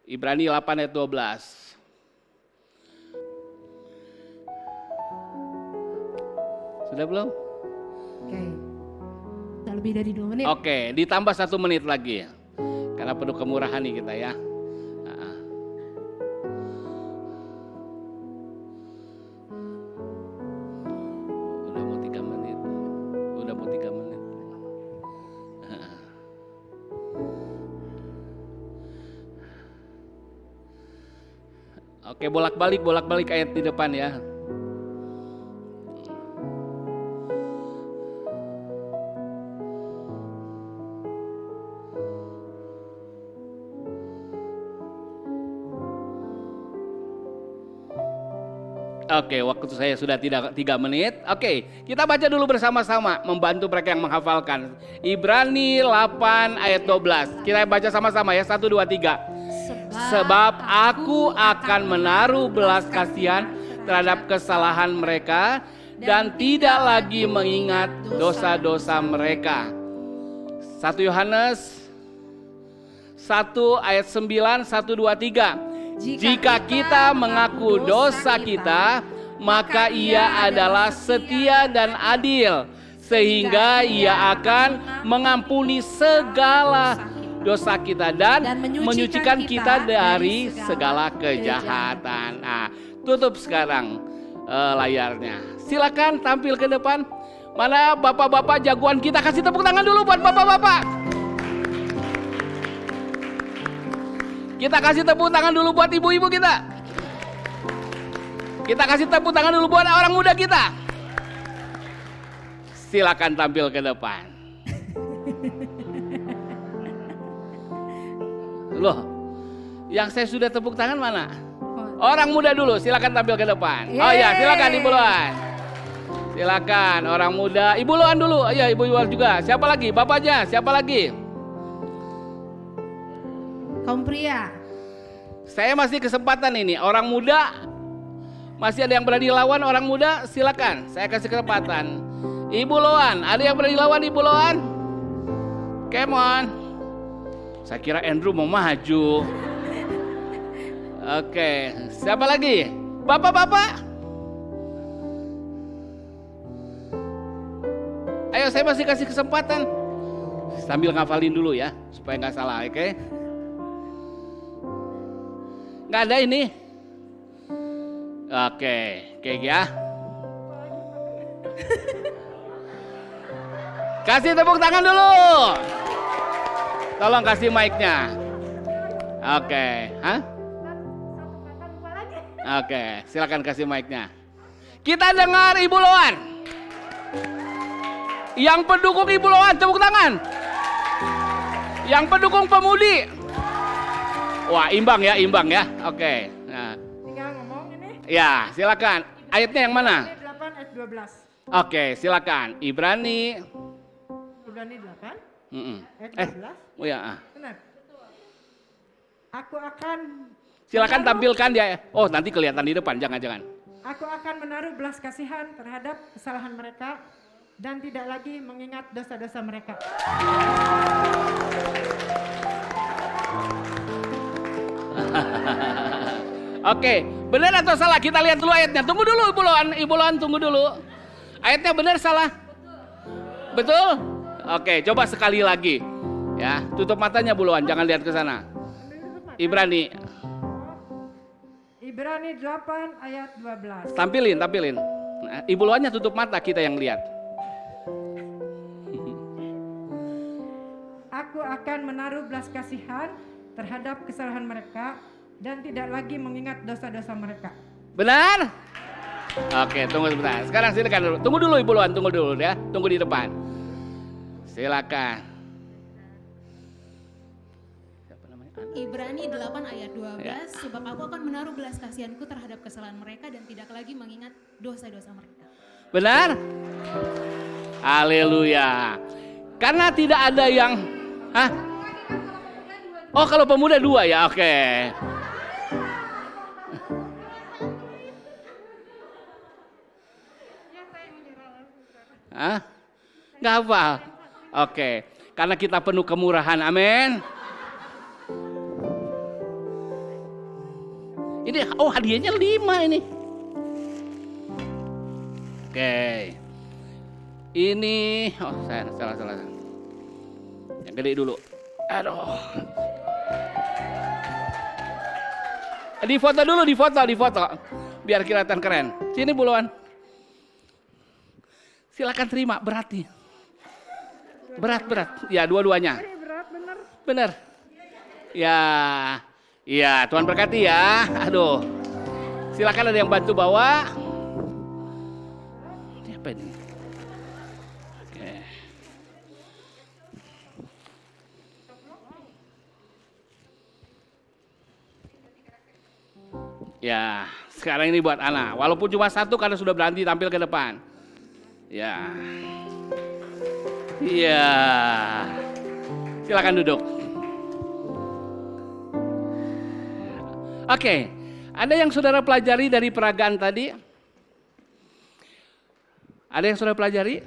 Ibrani 8 ayat 12. Sudah belum? Oke. Udah lebih dari 2 menit. Oke, ditambah 1 menit lagi. Karena penuh kemurahan nih kita ya. Udah mau 3 menit. Udah mau 3 menit. Oke, bolak-balik ayat di depan ya. Oke, waktu saya sudah tidak 3 menit. Oke, kita baca dulu bersama-sama, membantu mereka yang menghafalkan. Ibrani 8 ayat 12. Kita baca sama-sama ya, 1, 2, 3. Sebab aku akan menaruh belas kasihan terhadap kesalahan mereka dan tidak lagi mengingat dosa-dosa mereka. 1 Yohanes 1 ayat 9, 1, 2, 3. Jika kita mengaku dosa kita, maka Ia adalah setia dan adil, sehingga Ia akan mengampuni segala dosa kita dan menyucikan kita dari segala kejahatan. Nah, tutup sekarang layarnya. Silakan tampil ke depan. Mana bapak-bapak jagoan kita, kasih tepuk tangan dulu buat bapak-bapak. Kita kasih tepuk tangan dulu buat ibu-ibu kita. Kita kasih tepuk tangan dulu buat orang muda kita. Silakan tampil ke depan. Loh, yang saya sudah tepuk tangan mana? Orang muda dulu, silakan tampil ke depan. Oh ya, silakan Ibu Loan. Silakan orang muda, Ibu Loan dulu. Iya, Ibu Loan juga. Siapa lagi? Bapaknya, siapa lagi? Kaum pria. Saya masih kesempatan ini. Orang muda masih ada yang berani lawan orang muda, silakan. Saya kasih kesempatan. Ibu Loan, ada yang berani lawan Ibu Loan? Come on. Saya kira Andrew mau maju. Oke, siapa lagi? Bapak-bapak. Ayo, saya masih kasih kesempatan. Sambil ngafalin dulu ya, supaya nggak salah, oke? Nggak ada ini. Oke ya. Kasih tepuk tangan dulu. Tolong kasih mic-nya. Oke, Oke, silakan kasih mic-nya. Kita dengar Ibu Loan. Yang pendukung Ibu Loan, tepuk tangan. Yang pendukung pemudi. Wah, imbang ya. Oke. Nah. Tinggal ngomong ini. Ya, silakan. Ayatnya yang mana? 8 ayat 12. Oke, silakan. Ibrani 8 ayat 12. Oh ya. Benar. Aku akan Silakan tampilkan dia. Oh, nanti kelihatan di depan, jangan. Aku akan menaruh belas kasihan terhadap kesalahan mereka dan tidak lagi mengingat dosa-dosa mereka. Oke, benar atau salah? Kita lihat dulu ayatnya. Tunggu dulu Ibu Loan, tunggu dulu. Ayatnya benar salah? Betul? Oke, coba sekali lagi. Ya, tutup matanya Bu Loan, jangan lihat ke sana. Ibrani 8 ayat 12. Tampilin. Nah, Ibu Loannya tutup mata, kita yang lihat. Aku akan menaruh belas kasihan terhadap kesalahan mereka dan tidak lagi mengingat dosa-dosa mereka. Benar? Oke, tunggu sebentar. Sekarang silakan dulu. Tunggu dulu Ibu Loan, tunggu dulu ya. Tunggu di depan. Silakan. Siapa namanya? Ibrani 8 ayat 12, Ya. sebab aku akan menaruh belas kasihanku terhadap kesalahan mereka dan tidak lagi mengingat dosa-dosa mereka. Benar? Haleluya. Karena tidak ada yang... Hah? Oh, kalau pemuda 2 ya, oke. Hah? Nggak hafal? Oke. Karena kita penuh kemurahan, amin. Ini, hadiahnya 5 ini. Oke. Ini, saya salah. Yang gede dulu. Aduh. Difoto dulu, difoto. Biar kelihatan keren. Sini buluan. Silakan terima, berat nih. Berat. Ya, dua-duanya. Bener. Ya, Tuhan berkati ya. Aduh. Silakan ada yang bantu bawa. Ini apa ini? Oke. Ya, sekarang ini buat Ana. Walaupun cuma 1 karena sudah berhenti tampil ke depan. Ya. Iya. Silakan duduk. Oke, ada yang saudara pelajari dari peragaan tadi? Ada yang saudara pelajari?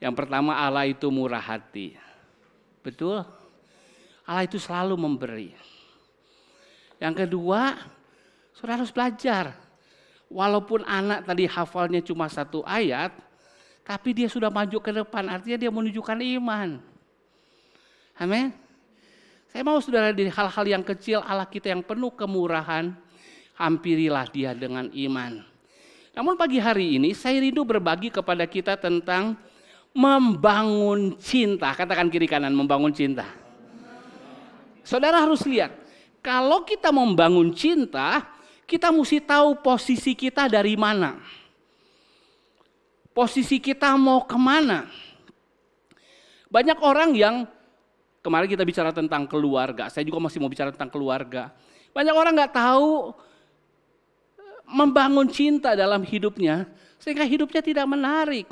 Yang pertama, Allah itu murah hati. Betul? Allah itu selalu memberi. Yang kedua, saudara harus belajar. Walaupun anak tadi hafalnya cuma 1 ayat, tapi dia sudah maju ke depan, artinya dia menunjukkan iman. Amin. Saya mau saudara di hal-hal yang kecil Allah kita yang penuh kemurahan, hampirilah dia dengan iman. Namun pagi hari ini saya rindu berbagi kepada kita tentang membangun cinta. Katakan kiri kanan, membangun cinta. Saudara harus lihat, kalau kita membangun cinta, kita mesti tahu posisi kita dari mana. Posisi kita mau kemana. Banyak orang yang, kemarin kita bicara tentang keluarga, saya juga masih mau bicara tentang keluarga. Banyak orang gak tahu membangun cinta dalam hidupnya, sehingga hidupnya tidak menarik.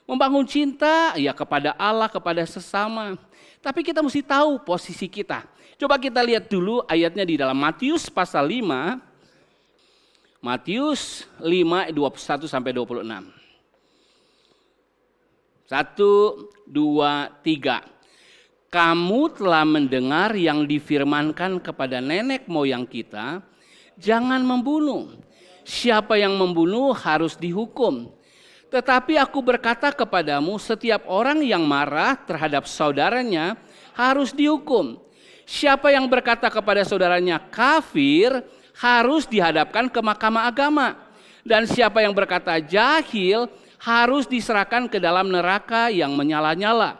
Membangun cinta ya kepada Allah, kepada sesama. Tapi kita mesti tahu posisi kita. Coba kita lihat dulu ayatnya di dalam Matius pasal 5. Matius 5, 21-26. 1, 2, 3. Kamu telah mendengar yang difirmankan kepada nenek moyang kita, jangan membunuh. Siapa yang membunuh harus dihukum. Tetapi aku berkata kepadamu, setiap orang yang marah terhadap saudaranya harus dihukum. Siapa yang berkata kepada saudaranya kafir harus dihadapkan ke mahkamah agama. Dan siapa yang berkata jahil harus diserahkan ke dalam neraka yang menyala-nyala.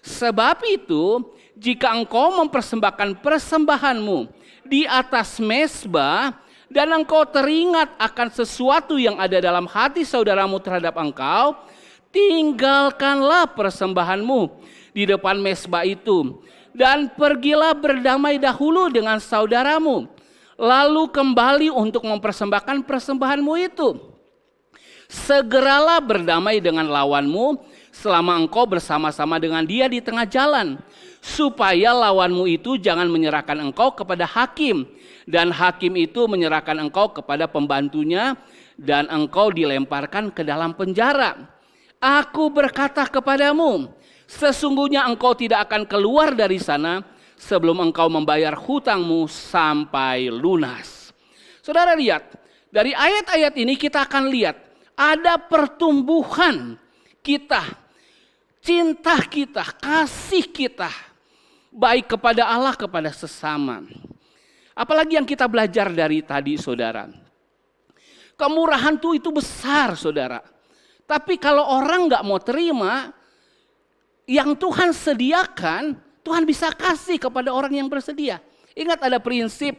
Sebab itu, jika engkau mempersembahkan persembahanmu di atas mezbah dan engkau teringat akan sesuatu yang ada dalam hati saudaramu terhadap engkau, tinggalkanlah persembahanmu di depan mezbah itu dan pergilah berdamai dahulu dengan saudaramu, lalu kembali untuk mempersembahkan persembahanmu itu. Segeralah berdamai dengan lawanmu selama engkau bersama-sama dengan dia di tengah jalan, supaya lawanmu itu jangan menyerahkan engkau kepada hakim, dan hakim itu menyerahkan engkau kepada pembantunya, dan engkau dilemparkan ke dalam penjara. Aku berkata kepadamu, sesungguhnya engkau tidak akan keluar dari sana sebelum engkau membayar hutangmu sampai lunas. Saudara lihat, dari ayat-ayat ini kita akan lihat ada pertumbuhan kita, cinta kita, kasih kita, baik kepada Allah, kepada sesama. Apalagi yang kita belajar dari tadi, saudara. Kemurahan itu besar, saudara. Tapi kalau orang gak mau terima, yang Tuhan sediakan, Tuhan bisa kasih kepada orang yang bersedia. Ingat ada prinsip,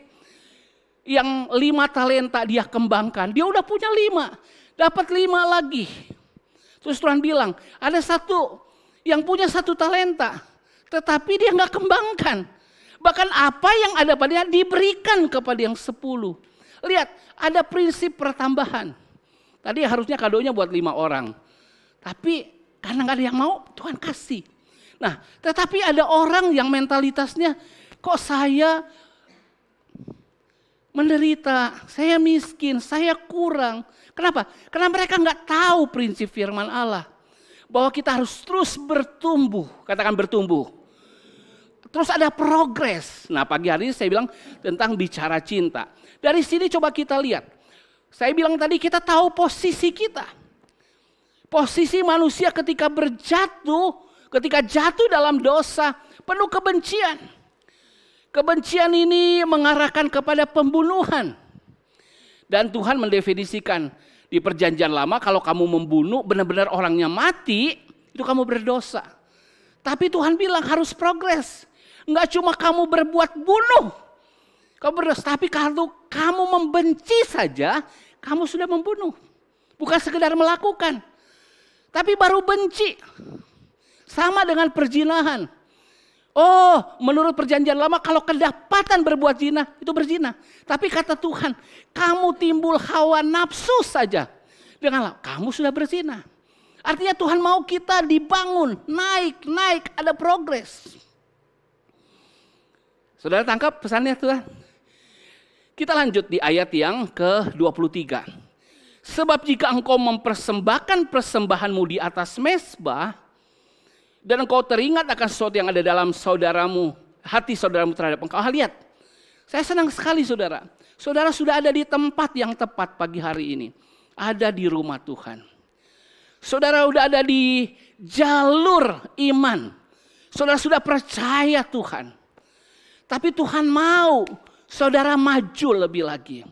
yang 5 talenta dia kembangkan, dia udah punya 5. Dapat 5 lagi. Terus Tuhan bilang, ada satu yang punya 1 talenta. Tetapi dia gak kembangkan. Bahkan apa yang ada padanya diberikan kepada yang 10. Lihat, ada prinsip pertambahan. Tadi harusnya kadonya buat 5 orang. Tapi karena gak ada yang mau, Tuhan kasih. Nah, tetapi ada orang yang mentalitasnya, kok saya menderita, saya miskin, saya kurang. Kenapa? Karena mereka gak tahu prinsip firman Allah. Bahwa kita harus terus bertumbuh, katakan bertumbuh. Terus ada progres. Nah, pagi hari ini saya bilang tentang bicara cinta. Dari sini coba kita lihat. Saya bilang tadi kita tahu posisi kita. Posisi manusia ketika berjatuh, ketika jatuh dalam dosa, penuh kebencian. Kebencian ini mengarahkan kepada pembunuhan. Dan Tuhan mendefinisikan di perjanjian lama kalau kamu membunuh benar-benar orangnya mati, itu kamu berdosa. Tapi Tuhan bilang harus progres. Enggak cuma kamu berbuat bunuh, kamu berdosa, tapi kalau kamu membenci saja, kamu sudah membunuh. Bukan sekedar melakukan, tapi baru benci. Sama dengan perzinahan. Oh, menurut perjanjian lama kalau kedapatan berbuat zina, itu berzina. Tapi kata Tuhan, kamu timbul hawa nafsu saja. Dengan kamu sudah berzina. Artinya Tuhan mau kita dibangun, naik, ada progres. Saudara tangkap pesannya Tuhan? Kita lanjut di ayat yang ke-23. Sebab jika engkau mempersembahkan persembahanmu di atas mezbah, dan engkau teringat akan sesuatu yang ada dalam saudaramu, hati saudaramu terhadap engkau. Lihat, saya senang sekali saudara. Saudara sudah ada di tempat yang tepat pagi hari ini. Ada di rumah Tuhan. Saudara sudah ada di jalur iman. Saudara sudah percaya Tuhan. Tapi Tuhan mau saudara maju lebih lagi.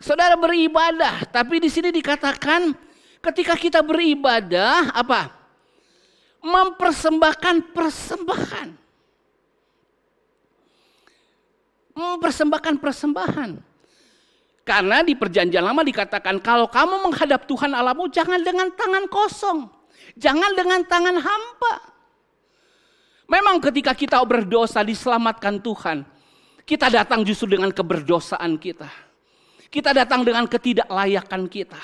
Saudara beribadah, tapi di sini dikatakan ketika kita beribadah apa? Mempersembahkan persembahan. Mempersembahkan persembahan. Karena di perjanjian lama dikatakan kalau kamu menghadap Tuhan Allahmu jangan dengan tangan kosong. Jangan dengan tangan hampa. Memang ketika kita berdosa diselamatkan Tuhan. Kita datang justru dengan keberdosaan kita. Kita datang dengan ketidaklayakan kita.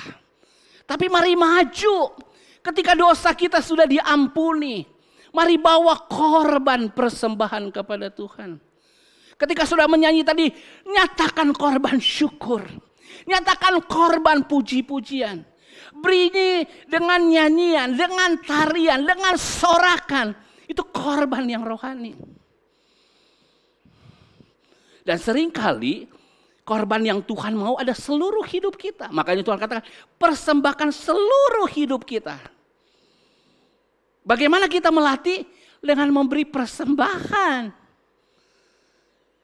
Tapi mari maju. Ketika dosa kita sudah diampuni. Mari bawa korban persembahan kepada Tuhan. Ketika sudah menyanyi tadi. Nyatakan korban syukur. Nyatakan korban puji-pujian. Beri dengan nyanyian, dengan tarian, dengan sorakan. Itu korban yang rohani. Dan seringkali korban yang Tuhan mau ada seluruh hidup kita. Makanya Tuhan katakan persembahkan seluruh hidup kita. Bagaimana kita melatih? Dengan memberi persembahan.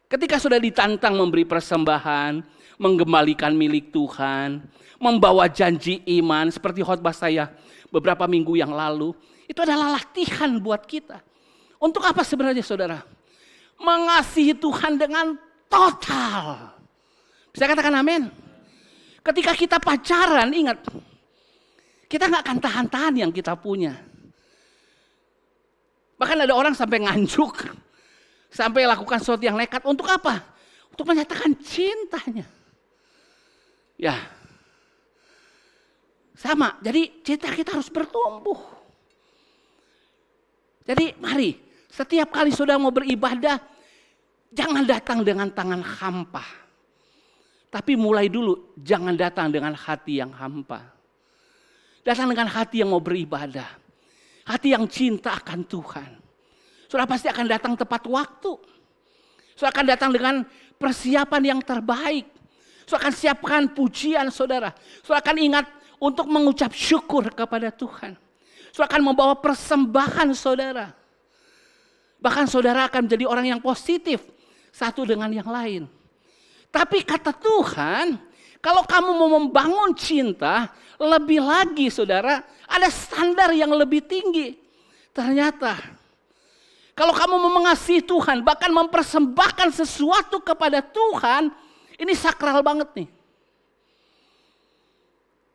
Ketika sudah ditantang memberi persembahan, menggembalikan milik Tuhan, membawa janji iman seperti khotbah saya beberapa minggu yang lalu. Itu adalah latihan buat kita. Untuk apa sebenarnya saudara? Mengasihi Tuhan dengan total. Bisa katakan amin? Ketika kita pacaran, ingat. Kita gak akan tahan-tahan yang kita punya. Bahkan ada orang sampai nganjuk. Sampai lakukan sesuatu yang nekat. Untuk apa? Untuk menyatakan cintanya. Ya. Sama. Jadi cinta kita harus bertumbuh. Jadi mari, setiap kali saudara mau beribadah, jangan datang dengan tangan hampa. Tapi mulai dulu, jangan datang dengan hati yang hampa. Datang dengan hati yang mau beribadah. Hati yang cinta akan Tuhan. Saudara pasti akan datang tepat waktu. Saudara akan datang dengan persiapan yang terbaik. Saudara akan siapkan pujian saudara. Saudara akan ingat untuk mengucap syukur kepada Tuhan. Saudara akan membawa persembahan saudara. Bahkan saudara akan menjadi orang yang positif. Satu dengan yang lain. Tapi kata Tuhan, kalau kamu mau membangun cinta, lebih lagi saudara, ada standar yang lebih tinggi. Ternyata, kalau kamu mau mengasihi Tuhan, bahkan mempersembahkan sesuatu kepada Tuhan, ini sakral banget nih.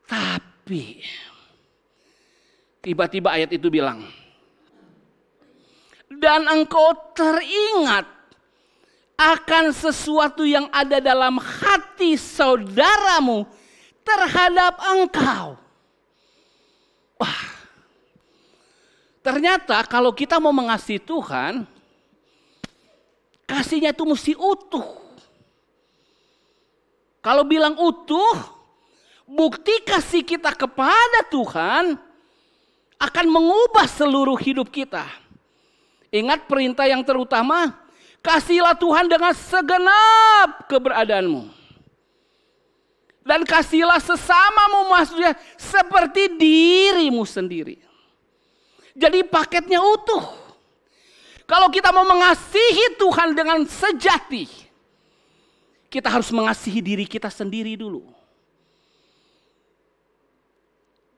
Tapi, tiba-tiba ayat itu bilang, dan engkau teringat akan sesuatu yang ada dalam hati saudaramu terhadap engkau. Wah, ternyata kalau kita mau mengasihi Tuhan, kasihnya itu mesti utuh. Kalau bilang utuh, bukti kasih kita kepada Tuhan akan mengubah seluruh hidup kita. Ingat perintah yang terutama, kasihilah Tuhan dengan segenap keberadaanmu. Dan kasihilah sesamamu, maksudnya seperti dirimu sendiri. Jadi paketnya utuh. Kalau kita mau mengasihi Tuhan dengan sejati, kita harus mengasihi diri kita sendiri dulu.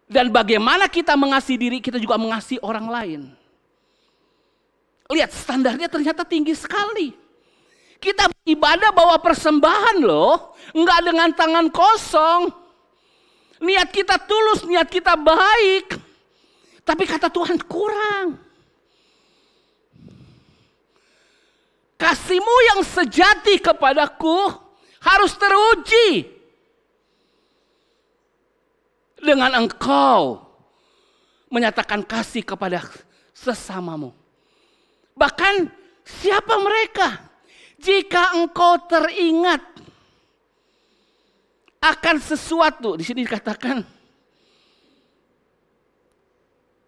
Dan bagaimana kita mengasihi diri, kita juga mengasihi orang lain. Lihat, standarnya ternyata tinggi sekali. Kita beribadah bawa persembahan loh, enggak dengan tangan kosong. Niat kita tulus, niat kita baik. Tapi kata Tuhan kurang. Kasihmu yang sejati kepadaku harus teruji dengan engkau menyatakan kasih kepada sesamamu. Bahkan siapa mereka? Jika engkau teringat akan sesuatu, di sini dikatakan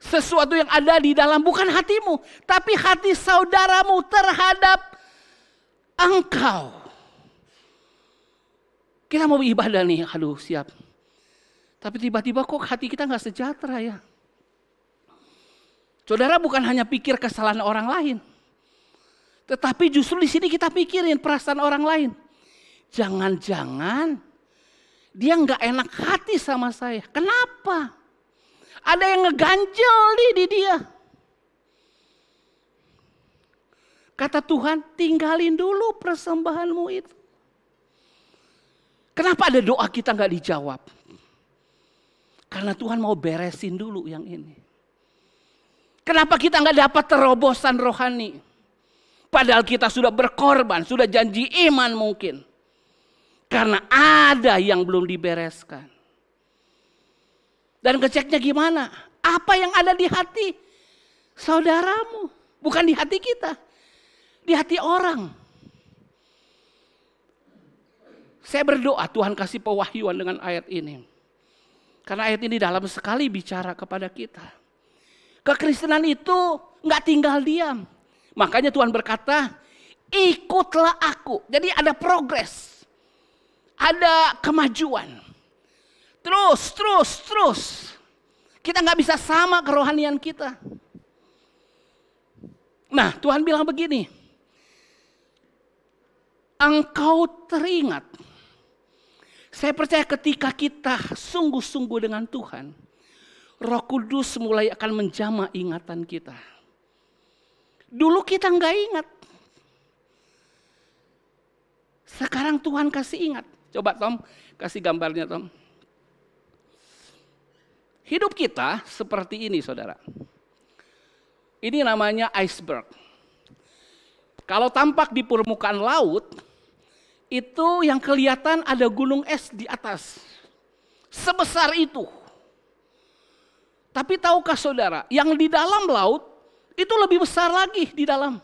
sesuatu yang ada di dalam bukan hatimu, tapi hati saudaramu terhadap engkau. Kita mau beribadah nih, aduh siap. Tapi tiba-tiba kok hati kita nggak sejahtera ya. Saudara bukan hanya pikir kesalahan orang lain, tetapi justru di sini kita pikirin perasaan orang lain. Jangan-jangan dia nggak enak hati sama saya. Kenapa? Ada yang ngeganjel di dia. Kata Tuhan, tinggalin dulu persembahanmu itu. Kenapa ada doa kita nggak dijawab? Karena Tuhan mau beresin dulu yang ini. Kenapa kita nggak dapat terobosan rohani? Padahal kita sudah berkorban, sudah janji iman mungkin. Karena ada yang belum dibereskan. Dan ngeceknya gimana? Apa yang ada di hati saudaramu? Bukan di hati kita. Di hati orang. Saya berdoa Tuhan kasih pewahyuan dengan ayat ini. Karena ayat ini dalam sekali bicara kepada kita. Kekristenan itu gak tinggal diam. Makanya Tuhan berkata, ikutlah aku. Jadi ada progres. Ada kemajuan. Terus. Kita gak bisa sama kerohanian kita. Nah, Tuhan bilang begini. Engkau teringat. Saya percaya ketika kita sungguh-sungguh dengan Tuhan, Roh Kudus mulai akan menjamah ingatan kita. Dulu kita nggak ingat. Sekarang Tuhan kasih ingat. Coba Tom, kasih gambarnya Tom. Hidup kita seperti ini saudara. Ini namanya iceberg. Kalau tampak di permukaan laut, itu yang kelihatan ada gunung es di atas. Sebesar itu. Tapi tahukah saudara, yang di dalam laut, itu lebih besar lagi di dalam.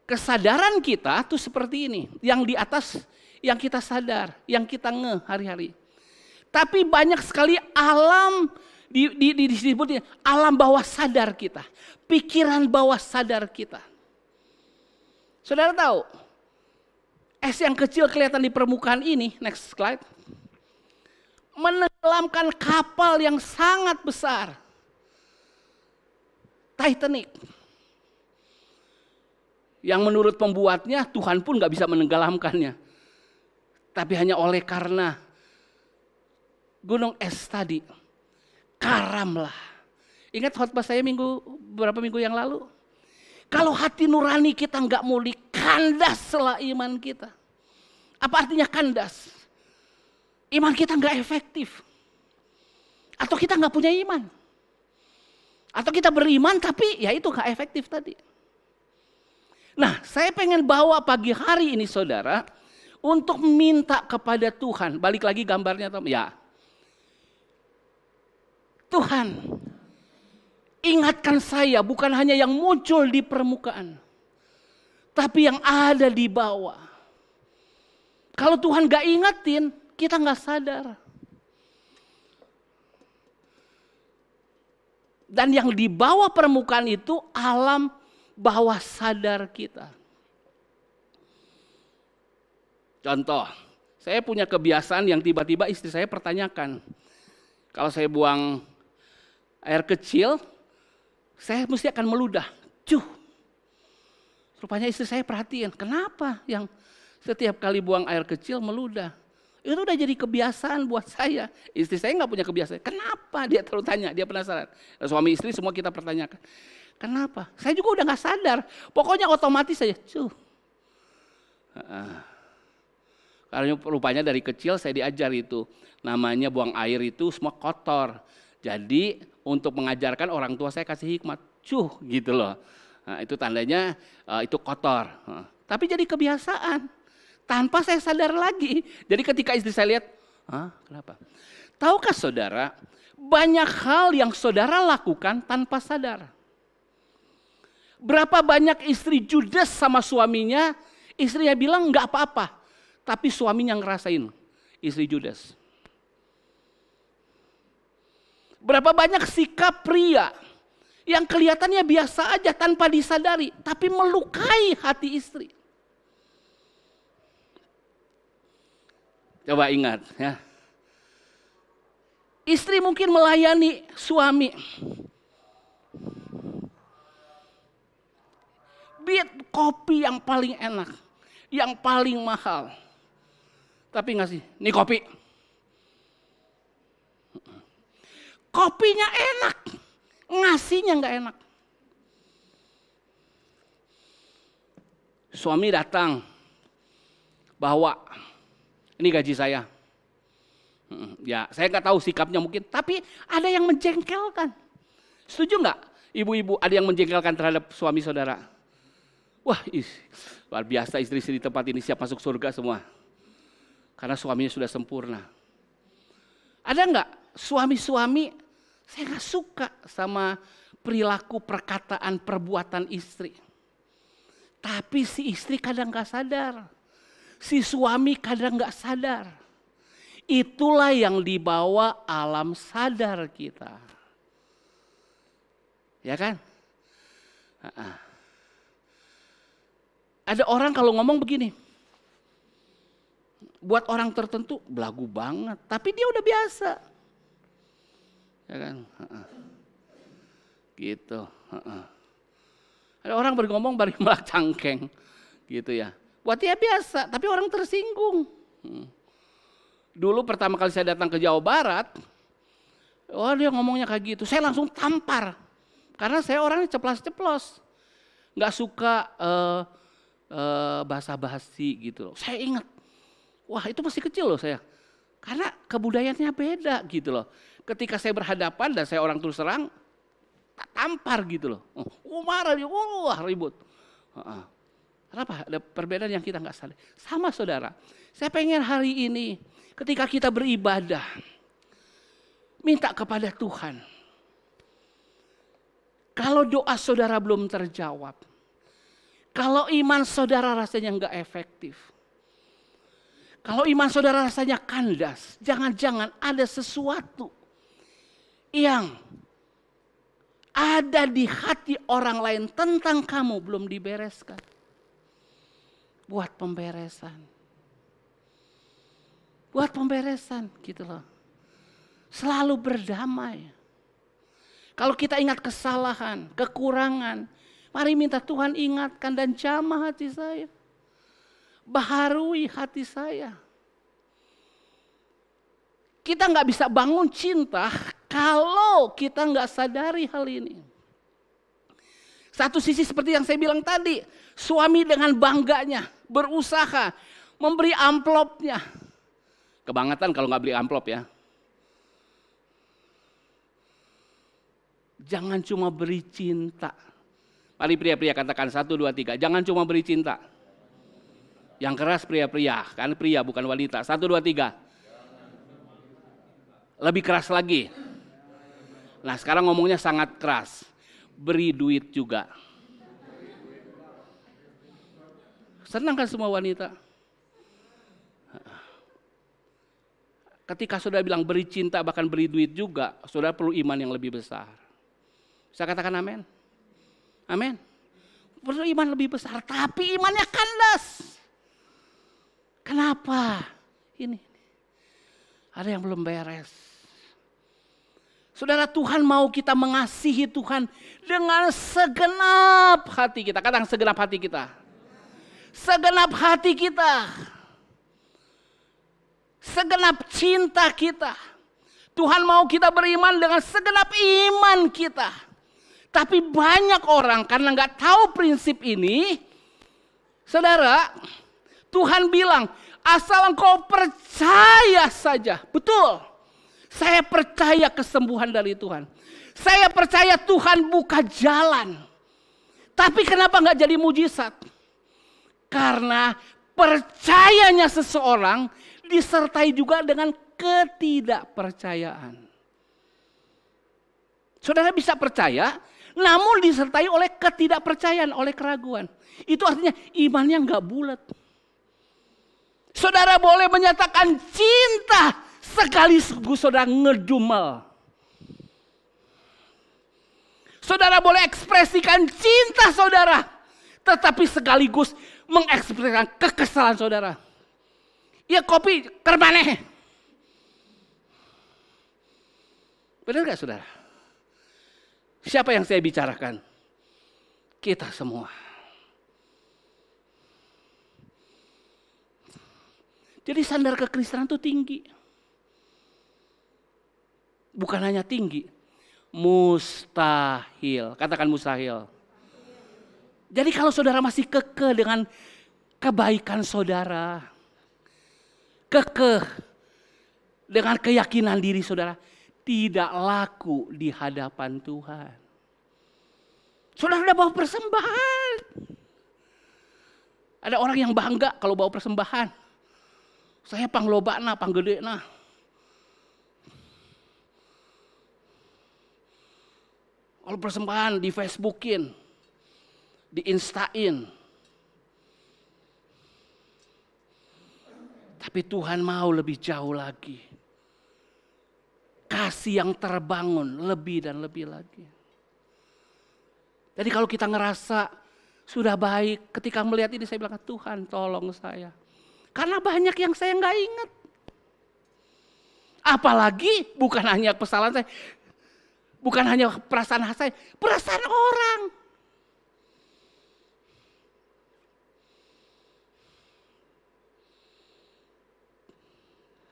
Kesadaran kita tuh seperti ini. Yang di atas yang kita sadar, yang kita ngeh hari-hari. Tapi banyak sekali alam disebutnya alam bawah sadar kita. Pikiran bawah sadar kita. Saudara tahu, es yang kecil kelihatan di permukaan ini, next slide. Menenggelamkan kapal yang sangat besar. Titanic. Yang menurut pembuatnya Tuhan pun gak bisa menenggelamkannya. Tapi hanya oleh karena gunung es tadi. Karamlah. Ingat khotbah saya beberapa minggu yang lalu. Kalau hati nurani kita gak muli, kandaslah iman kita. Apa artinya kandas? Iman kita gak efektif. Atau kita gak punya iman. Atau kita beriman tapi ya itu gak efektif tadi. Nah, saya pengen bawa pagi hari ini saudara untuk minta kepada Tuhan. Balik lagi gambarnya Tom. Ya. Tuhan, ingatkan saya bukan hanya yang muncul di permukaan. Tapi yang ada di bawah. Kalau Tuhan gak ingetin, kita gak sadar. Dan yang di bawah permukaan itu alam bawah sadar kita. Contoh, saya punya kebiasaan yang tiba-tiba istri saya pertanyakan. Kalau saya buang air kecil, saya mesti akan meludah. Cuh. Rupanya istri saya perhatiin, kenapa yang setiap kali buang air kecil meludah? Itu udah jadi kebiasaan buat saya. Istri saya nggak punya kebiasaan. Kenapa? Dia terus tanya, dia penasaran. Suami istri semua kita pertanyakan. Kenapa? Saya juga udah nggak sadar. Pokoknya otomatis saja. Karena rupanya dari kecil saya diajar itu. Namanya buang air itu semua kotor. Jadi untuk mengajarkan orang tua saya kasih hikmat. Gitu loh. Nah, itu tandanya itu kotor. Tapi jadi kebiasaan. Tanpa saya sadar lagi. Jadi ketika istri saya lihat, kenapa? Tahukah saudara, banyak hal yang saudara lakukan tanpa sadar. Berapa banyak istri judes sama suaminya, istrinya bilang nggak apa-apa. Tapi suaminya ngerasain, istri judes. Berapa banyak sikap pria yang kelihatannya biasa aja tanpa disadari, tapi melukai hati istri. Coba ingat ya. Istri mungkin melayani suami. Bit kopi yang paling enak, yang paling mahal. Tapi ngasih, nih kopi. Kopinya enak, ngasihnya nggak enak. Suami datang, bawa, ini gaji saya. Ya, saya nggak tahu sikapnya mungkin, tapi ada yang menjengkelkan. Setuju nggak, ibu-ibu ada yang menjengkelkan terhadap suami saudara? Wah, luar biasa istri-istri di tempat ini siap masuk surga semua. Karena suaminya sudah sempurna. Ada nggak suami-suami, saya nggak suka sama perilaku, perkataan, perbuatan istri. Tapi si istri kadang nggak sadar. Si suami kadang nggak sadar. Itulah yang dibawa alam sadar kita. Ya kan? Ada orang kalau ngomong begini, buat orang tertentu belagu banget, tapi dia udah biasa. Ya kan? Gitu. Ada orang bergomong bari melak cangkeng. Gitu ya. Buat dia biasa, tapi orang tersinggung. Dulu pertama kali saya datang ke Jawa Barat, dia ngomongnya kayak gitu. Saya langsung tampar. Karena saya orangnya ceplas-ceplos. Gak suka basa-basi gitu loh. Saya ingat, wah itu masih kecil loh saya. Karena kebudayaannya beda gitu loh. Ketika saya berhadapan dan saya orang terus terang, tampar gitu loh. Marah dia, wah ribut. Kenapa? Ada perbedaan yang kita nggak sadar. Sama saudara, saya pengen hari ini ketika kita beribadah, minta kepada Tuhan. Kalau doa saudara belum terjawab, kalau iman saudara rasanya nggak efektif, kalau iman saudara rasanya kandas, jangan-jangan ada sesuatu yang ada di hati orang lain tentang kamu belum dibereskan. Buat pemberesan. Buat pemberesan gitu loh. Selalu berdamai. Kalau kita ingat kesalahan, kekurangan, mari minta Tuhan ingatkan dan jamah hati saya. Baharui hati saya. Kita nggak bisa bangun cinta kalau kita nggak sadari hal ini. Satu sisi seperti yang saya bilang tadi, suami dengan bangganya berusaha memberi amplopnya. Kebangetan kalau nggak beli amplop ya. Jangan cuma beri cinta. Mari pria-pria katakan 1, 2, 3. Jangan cuma beri cinta. Yang keras pria-pria, kan pria bukan wanita. 1, 2, 3. Lebih keras lagi. Nah sekarang ngomongnya sangat keras. Beri duit juga. Senang kan semua wanita? Ketika saudara bilang beri cinta bahkan beri duit juga, saudara perlu iman yang lebih besar. Saya katakan amin. Amin. Perlu iman lebih besar, tapi imannya kandas. Kenapa? Ini ada yang belum beres. Saudara, Tuhan mau kita mengasihi Tuhan dengan segenap hati kita. Katakan segenap hati kita. Segenap hati kita. Segenap cinta kita. Tuhan mau kita beriman dengan segenap iman kita. Tapi banyak orang karena nggak tahu prinsip ini, saudara, Tuhan bilang, asal engkau percaya saja. Betul, saya percaya kesembuhan dari Tuhan. Saya percaya Tuhan buka jalan. Tapi kenapa nggak jadi mujizat? Karena percayanya seseorang disertai juga dengan ketidakpercayaan. Saudara bisa percaya, namun disertai oleh ketidakpercayaan, oleh keraguan. Itu artinya imannya nggak bulat. Saudara boleh menyatakan cinta sekaligus saudara ngedumel. Saudara boleh ekspresikan cinta saudara, tetapi sekaligus mengekspresikan kekesalan saudara. Ya kopi kermaneh. Benar gak saudara? Siapa yang saya bicarakan? Kita semua. Jadi standar kekristenan itu tinggi. Bukan hanya tinggi, mustahil. Katakan mustahil. Jadi kalau saudara masih kekeh dengan kebaikan saudara, kekeh dengan keyakinan diri saudara, tidak laku di hadapan Tuhan. Saudara udah bawa persembahan. Ada orang yang bangga kalau bawa persembahan. Saya panglobana, panggedena. Kalau persembahan di Facebookin, di Instain. Tapi Tuhan mau lebih jauh lagi. Kasih yang terbangun lebih dan lebih lagi. Jadi kalau kita ngerasa sudah baik, ketika melihat ini saya bilang, Tuhan tolong saya. Karena banyak yang saya nggak ingat. Apalagi bukan hanya kesalahan saya, bukan hanya perasaan saya, perasaan orang.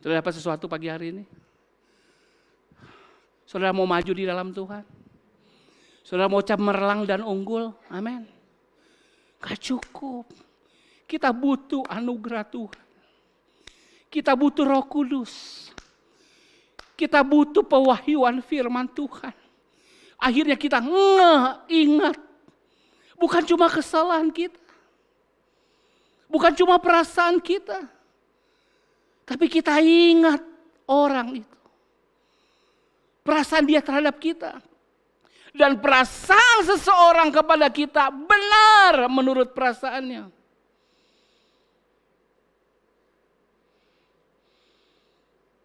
Sudah dapat sesuatu pagi hari ini? Saudara mau maju di dalam Tuhan? Saudara mau cemerlang dan unggul? Amin. Gak cukup. Kita butuh anugerah Tuhan. Kita butuh Roh Kudus. Kita butuh pewahyuan firman Tuhan. Akhirnya kita ingat. Bukan cuma kesalahan kita. Bukan cuma perasaan kita. Tapi kita ingat orang itu. Perasaan dia terhadap kita. Dan perasaan seseorang kepada kita benar menurut perasaannya.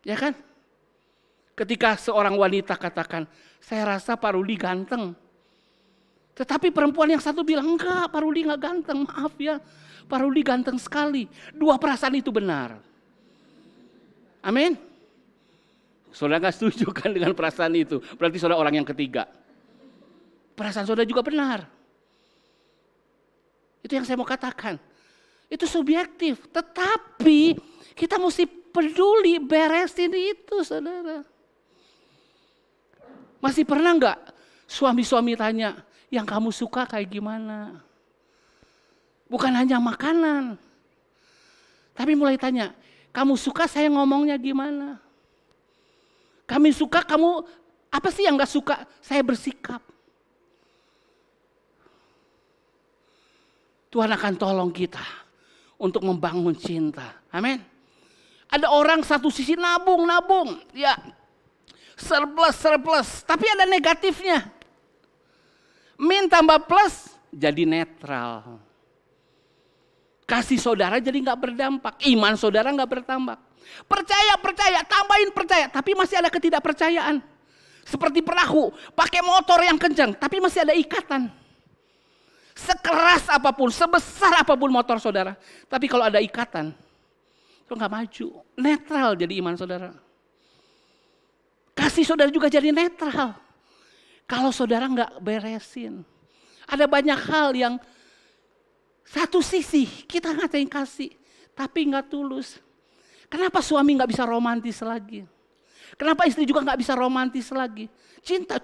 Ya kan? Ketika seorang wanita katakan, saya rasa Pak Rudi ganteng. Tetapi perempuan yang satu bilang, enggak, Pak Rudi enggak ganteng, maaf ya. Pak Rudi ganteng sekali. Dua perasaan itu benar. Amin. Saudara gak setuju kan dengan perasaan itu? Berarti saudara orang yang ketiga. Perasaan saudara juga benar. Itu yang saya mau katakan. Itu subjektif. Tetapi kita mesti peduli beresin itu saudara. Masih pernah gak suami-suami tanya, yang kamu suka kayak gimana? Bukan hanya makanan. Tapi mulai tanya, kamu suka saya ngomongnya gimana? Kami suka kamu Apa sih yang gak suka? Saya bersikap. Tuhan akan tolong kita untuk membangun cinta. Amin. Ada orang satu sisi nabung, ya surplus, tapi ada negatifnya. Min tambah plus jadi netral. Kasih saudara jadi gak berdampak, iman saudara gak bertambah. Percaya, tambahin percaya, tapi masih ada ketidakpercayaan. Seperti perahu, pakai motor yang kencang, tapi masih ada ikatan. Sekeras apapun, sebesar apapun motor saudara, tapi kalau ada ikatan, itu gak maju. Netral jadi iman saudara. Kasih saudara juga jadi netral. Kalau saudara gak beresin. Ada banyak hal yang satu sisi kita ngatain kasih, tapi gak tulus. Kenapa suami gak bisa romantis lagi? Kenapa istri juga gak bisa romantis lagi? Cinta.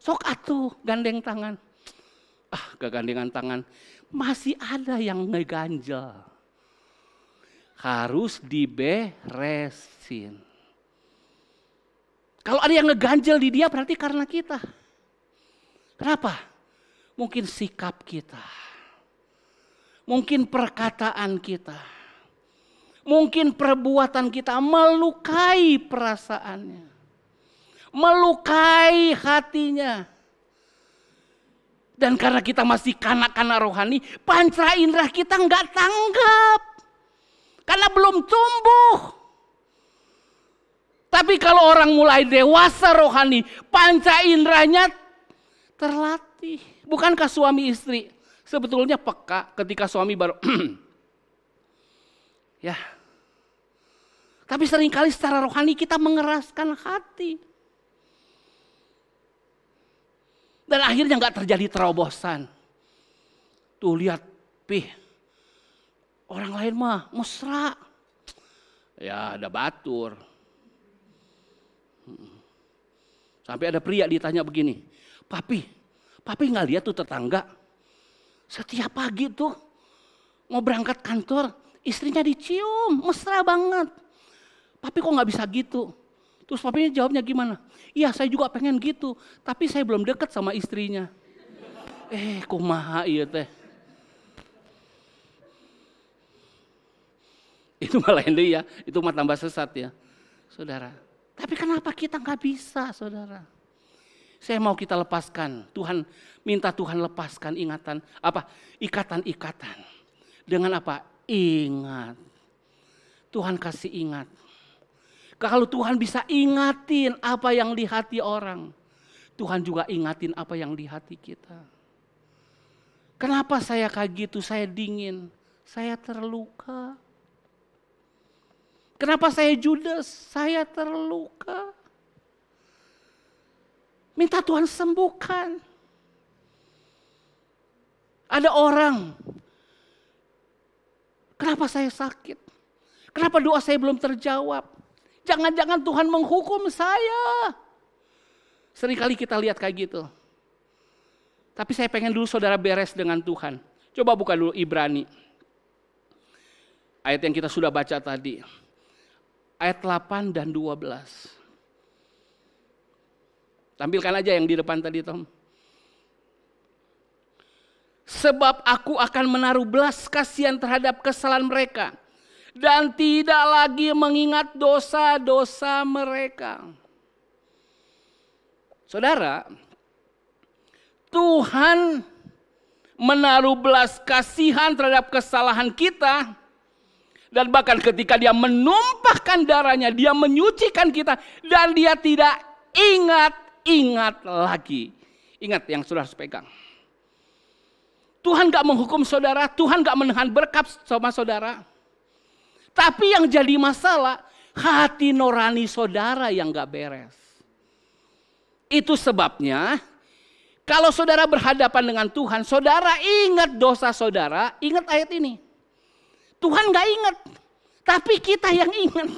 Sok atuh gandeng tangan. Gak gandengan tangan. Masih ada yang ngeganjel. Harus diberesin. Kalau ada yang ngeganjel di dia berarti karena kita. Kenapa? Mungkin sikap kita. Mungkin perkataan kita. Mungkin perbuatan kita melukai perasaannya. Melukai hatinya. Dan karena kita masih kanak-kanak rohani, panca indera kita nggak tanggap. Karena belum tumbuh. Tapi kalau orang mulai dewasa rohani, panca inderanya terlatih. Bukankah suami istri sebetulnya peka ketika suami baru ya. Tapi seringkali secara rohani kita mengeraskan hati. Dan akhirnya gak terjadi terobosan. Tuh lihat, orang lain mah mesra. Ya ada batur. Sampai ada pria ditanya begini, Papi gak lihat tuh tetangga? Setiap pagi tuh mau berangkat kantor, istrinya dicium, mesra banget. Papi kok gak bisa gitu? Terus papinya jawabnya gimana? Iya saya juga pengen gitu, tapi saya belum deket sama istrinya. Kumaha iya teh. Itu malah ini ya, itu mah tambah sesat ya. Saudara, tapi kenapa kita gak bisa saudara? Saya mau kita lepaskan, minta Tuhan lepaskan ikatan-ikatan. Dengan apa? Ingat. Tuhan kasih ingat. Kalau Tuhan bisa ingatin apa yang di hati orang, Tuhan juga ingatin apa yang di hati kita. Kenapa saya kayak gitu? Saya dingin, saya terluka. Kenapa saya judes? Saya terluka. Minta Tuhan sembuhkan. Ada orang, kenapa saya sakit? Kenapa doa saya belum terjawab? Jangan-jangan Tuhan menghukum saya. Seringkali kita lihat kayak gitu. Tapi saya pengen dulu saudara beres dengan Tuhan. Coba buka dulu Ibrani. Ayat yang kita sudah baca tadi. Ayat 8 dan 12. Tampilkan aja yang di depan tadi Tom. Sebab aku akan menaruh belas kasihan terhadap kesalahan mereka. Dan tidak lagi mengingat dosa-dosa mereka. Saudara, Tuhan menaruh belas kasihan terhadap kesalahan kita. Dan bahkan ketika dia menumpahkan darahnya, dia menyucikan kita. Dan dia tidak ingat lagi. Ingat yang saudara harus pegang. Tuhan gak menghukum saudara, Tuhan gak menahan berkat sama saudara. Tapi yang jadi masalah, hati nurani saudara yang gak beres. Itu sebabnya, kalau saudara berhadapan dengan Tuhan, saudara ingat dosa saudara, ingat ayat ini. Tuhan gak ingat, tapi kita yang ingat.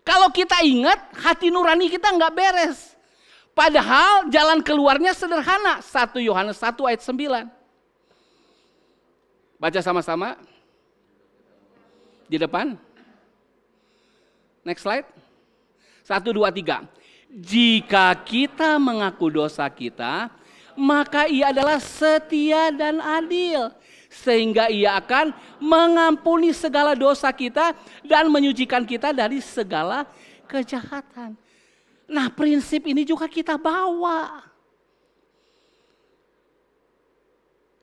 Kalau kita ingat, hati nurani kita gak beres. Padahal jalan keluarnya sederhana. 1 Yohanes 1 ayat 9. Baca sama-sama. Di depan. Next slide. 1, 2, 3. Jika kita mengaku dosa kita, maka Ia adalah setia dan adil, sehingga Ia akan mengampuni segala dosa kita dan menyucikan kita dari segala kejahatan. Nah, prinsip ini juga kita bawa.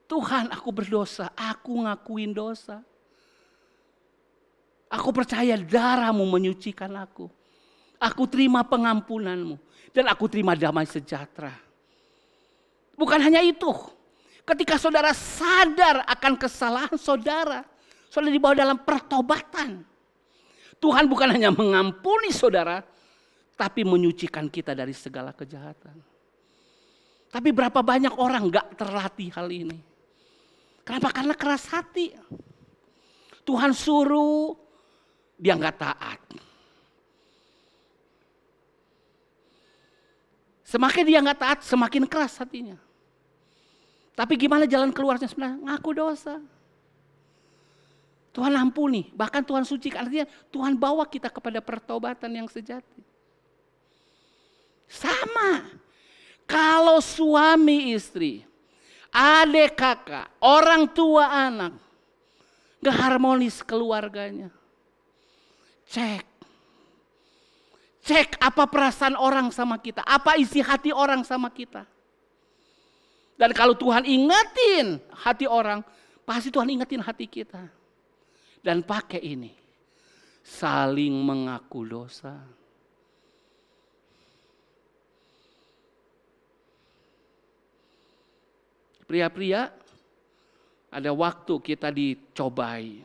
Tuhan, aku berdosa, aku ngakuin dosa. Aku percaya darah-Mu menyucikan aku. Aku terima pengampunan-Mu dan aku terima damai sejahtera. Bukan hanya itu. Ketika saudara sadar akan kesalahan saudara dibawa dalam pertobatan. Tuhan bukan hanya mengampuni saudara, tapi menyucikan kita dari segala kejahatan. Tapi berapa banyak orang gak terlatih hal ini? Kenapa? Karena keras hati. Tuhan suruh, dia gak taat. Semakin dia gak taat, semakin keras hatinya. Tapi gimana jalan keluarnya sebenarnya? Ngaku dosa. Tuhan ampuni, bahkan Tuhan sucikan. Artinya Tuhan bawa kita kepada pertobatan yang sejati. Sama. Kalau suami istri, adik kakak, orang tua anak, gak harmonis keluarganya. Cek apa perasaan orang sama kita, apa isi hati orang sama kita. Dan kalau Tuhan ingetin hati orang, pasti Tuhan ingetin hati kita. Dan pakai ini, saling mengaku dosa. Pria-pria, ada waktu kita dicobai.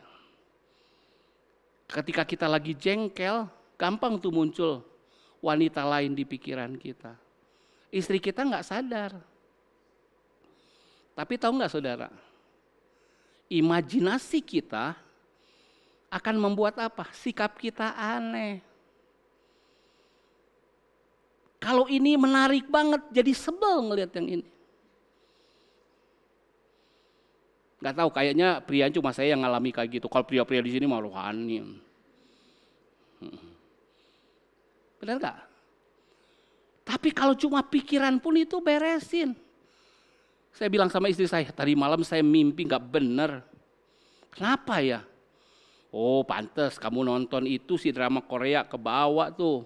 Ketika kita lagi jengkel, gampang tuh muncul wanita lain di pikiran kita. Istri kita nggak sadar. Tapi tahu nggak saudara? Imajinasi kita akan membuat apa? Sikap kita aneh. Kalau ini menarik banget, jadi sebel ngelihat yang ini. Gak tahu, kayaknya pria cuma saya yang ngalami kayak gitu. Kalau pria-pria di sini mah rohani. Benar gak? Tapi kalau cuma pikiran pun itu beresin. Saya bilang sama istri saya, tadi malam saya mimpi gak bener. Kenapa ya? Oh pantes kamu nonton itu si drama Korea kebawa tuh.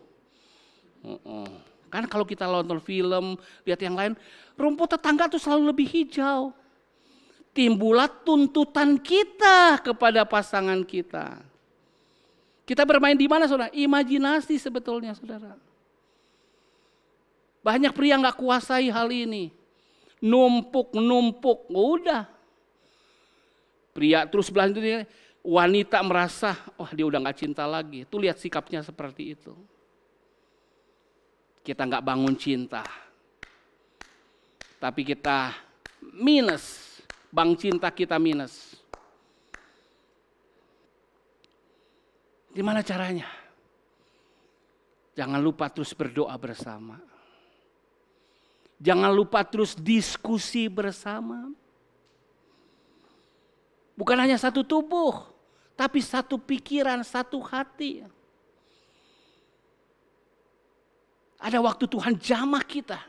Kan kalau kita nonton film, lihat yang lain, rumput tetangga tuh selalu lebih hijau. Timbullah tuntutan kita kepada pasangan kita. Kita bermain di mana saudara? Imajinasi sebetulnya saudara. Banyak pria gak kuasai hal ini. Numpuk, udah. Pria terus berlanjut, wanita merasa, wah dia udah gak cinta lagi. Tuh lihat sikapnya seperti itu. Kita gak bangun cinta. Tapi kita minus. Bank cinta kita minus. Gimana caranya? Jangan lupa terus berdoa bersama. Jangan lupa terus diskusi bersama. Bukan hanya satu tubuh, tapi satu pikiran, satu hati. Ada waktu Tuhan jamah kita.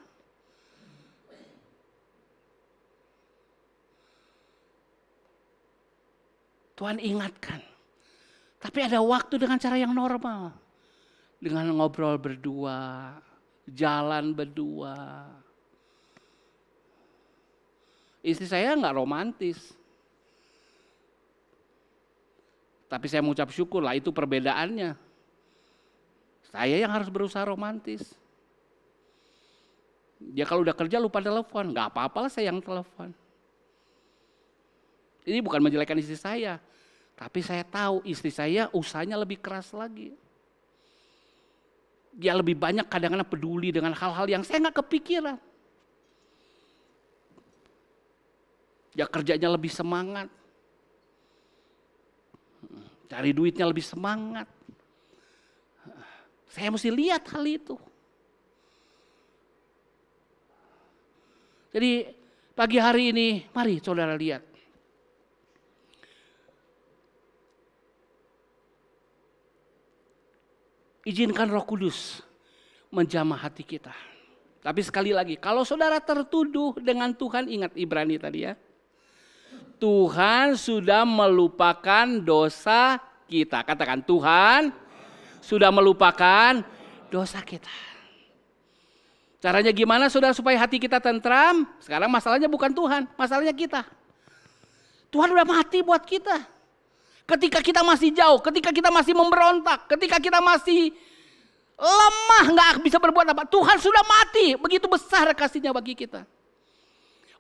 Tuhan ingatkan. Tapi ada waktu dengan cara yang normal. Dengan ngobrol berdua, jalan berdua. Istri saya enggak romantis. Tapi saya mengucap syukur lah, itu perbedaannya. Saya yang harus berusaha romantis. Dia kalau udah kerja lupa telepon, enggak apa-apa lah saya yang telepon. Ini bukan menjelekkan istri saya, tapi saya tahu istri saya usahanya lebih keras lagi. Dia lebih banyak kadang-kadang peduli dengan hal-hal yang saya nggak kepikiran. Dia kerjanya lebih semangat, cari duitnya lebih semangat. Saya mesti lihat hal itu. Jadi pagi hari ini, mari saudara lihat. Izinkan Roh Kudus menjamah hati kita. Tapi sekali lagi, kalau saudara tertuduh dengan Tuhan, ingat Ibrani tadi ya. Tuhan sudah melupakan dosa kita. Katakan, Tuhan sudah melupakan dosa kita. Caranya gimana saudara supaya hati kita tentram? Sekarang masalahnya bukan Tuhan, masalahnya kita. Tuhan udah mati buat kita. Ketika kita masih jauh, ketika kita masih memberontak, ketika kita masih lemah, gak bisa berbuat apa. Tuhan sudah mati, begitu besar kasihnya bagi kita.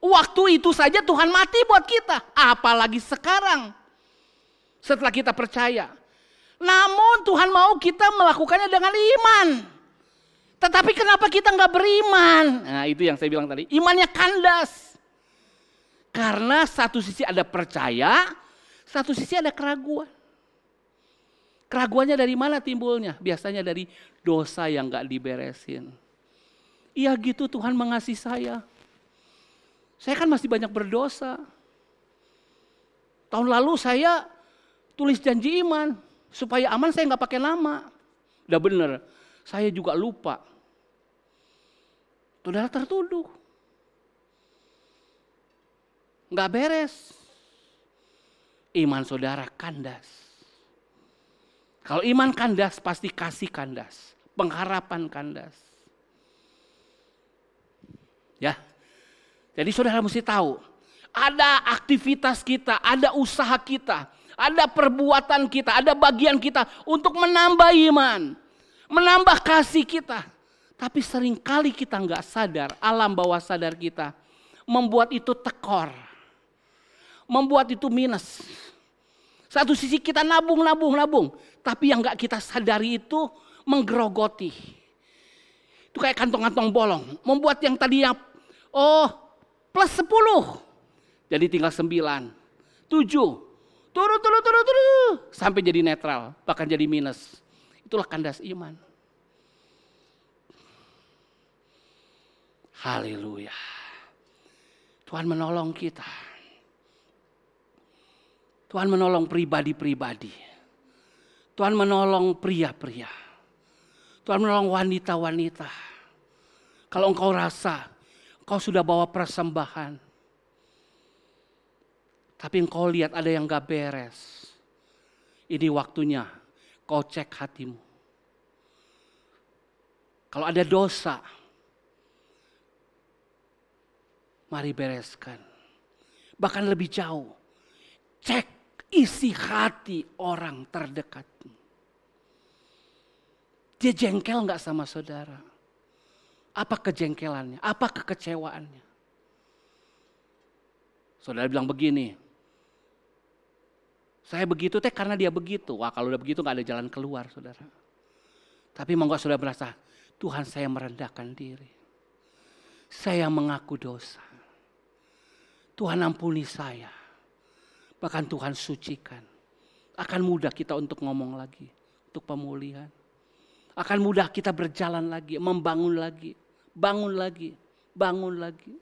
Waktu itu saja Tuhan mati buat kita, apalagi sekarang setelah kita percaya. Namun Tuhan mau kita melakukannya dengan iman. Tetapi kenapa kita gak beriman? Nah itu yang saya bilang tadi, imannya kandas. Karena satu sisi ada percaya, satu sisi ada keraguan. Keraguannya dari mana timbulnya? Biasanya dari dosa yang gak diberesin. Iya gitu Tuhan mengasihi saya. Saya kan masih banyak berdosa. Tahun lalu saya tulis janji iman. Supaya aman saya gak pakai nama. Udah bener, saya juga lupa. Saudara tertuduh. Gak beres. Iman saudara kandas. Kalau iman kandas pasti kasih kandas. Pengharapan kandas. Ya. Jadi saudara mesti tahu. Ada aktivitas kita, ada usaha kita, ada perbuatan kita, ada bagian kita untuk menambah iman. Menambah kasih kita. Tapi seringkali kita nggak sadar, alam bawah sadar kita membuat itu tekor. Membuat itu minus. Satu sisi kita nabung. Tapi yang nggak kita sadari itu menggerogoti. Itu kayak kantong-kantong bolong. Membuat yang tadinya plus 10. Jadi tinggal 9. 7. Turun. Sampai jadi netral. Bahkan jadi minus. Itulah kandas iman. Haleluya. Tuhan menolong kita. Tuhan menolong pribadi-pribadi. Tuhan menolong pria-pria. Tuhan menolong wanita-wanita. Kalau engkau rasa engkau sudah bawa persembahan. Tapi engkau lihat ada yang gak beres. Ini waktunya kau cek hatimu. Kalau ada dosa, mari bereskan. Bahkan lebih jauh, cek isi hati orang terdekat. Dia jengkel gak sama saudara? Apa kejengkelannya? Apa kekecewaannya? Saudara bilang begini, saya begitu karena dia begitu. Wah kalau udah begitu gak ada jalan keluar saudara. Tapi mau gak saudara merasa, Tuhan saya merendahkan diri. Saya mengaku dosa. Tuhan ampuni saya. Bahkan Tuhan sucikan. Akan mudah kita untuk ngomong lagi. Untuk pemulihan. Akan mudah kita berjalan lagi. Membangun lagi. Bangun lagi. Bangun lagi.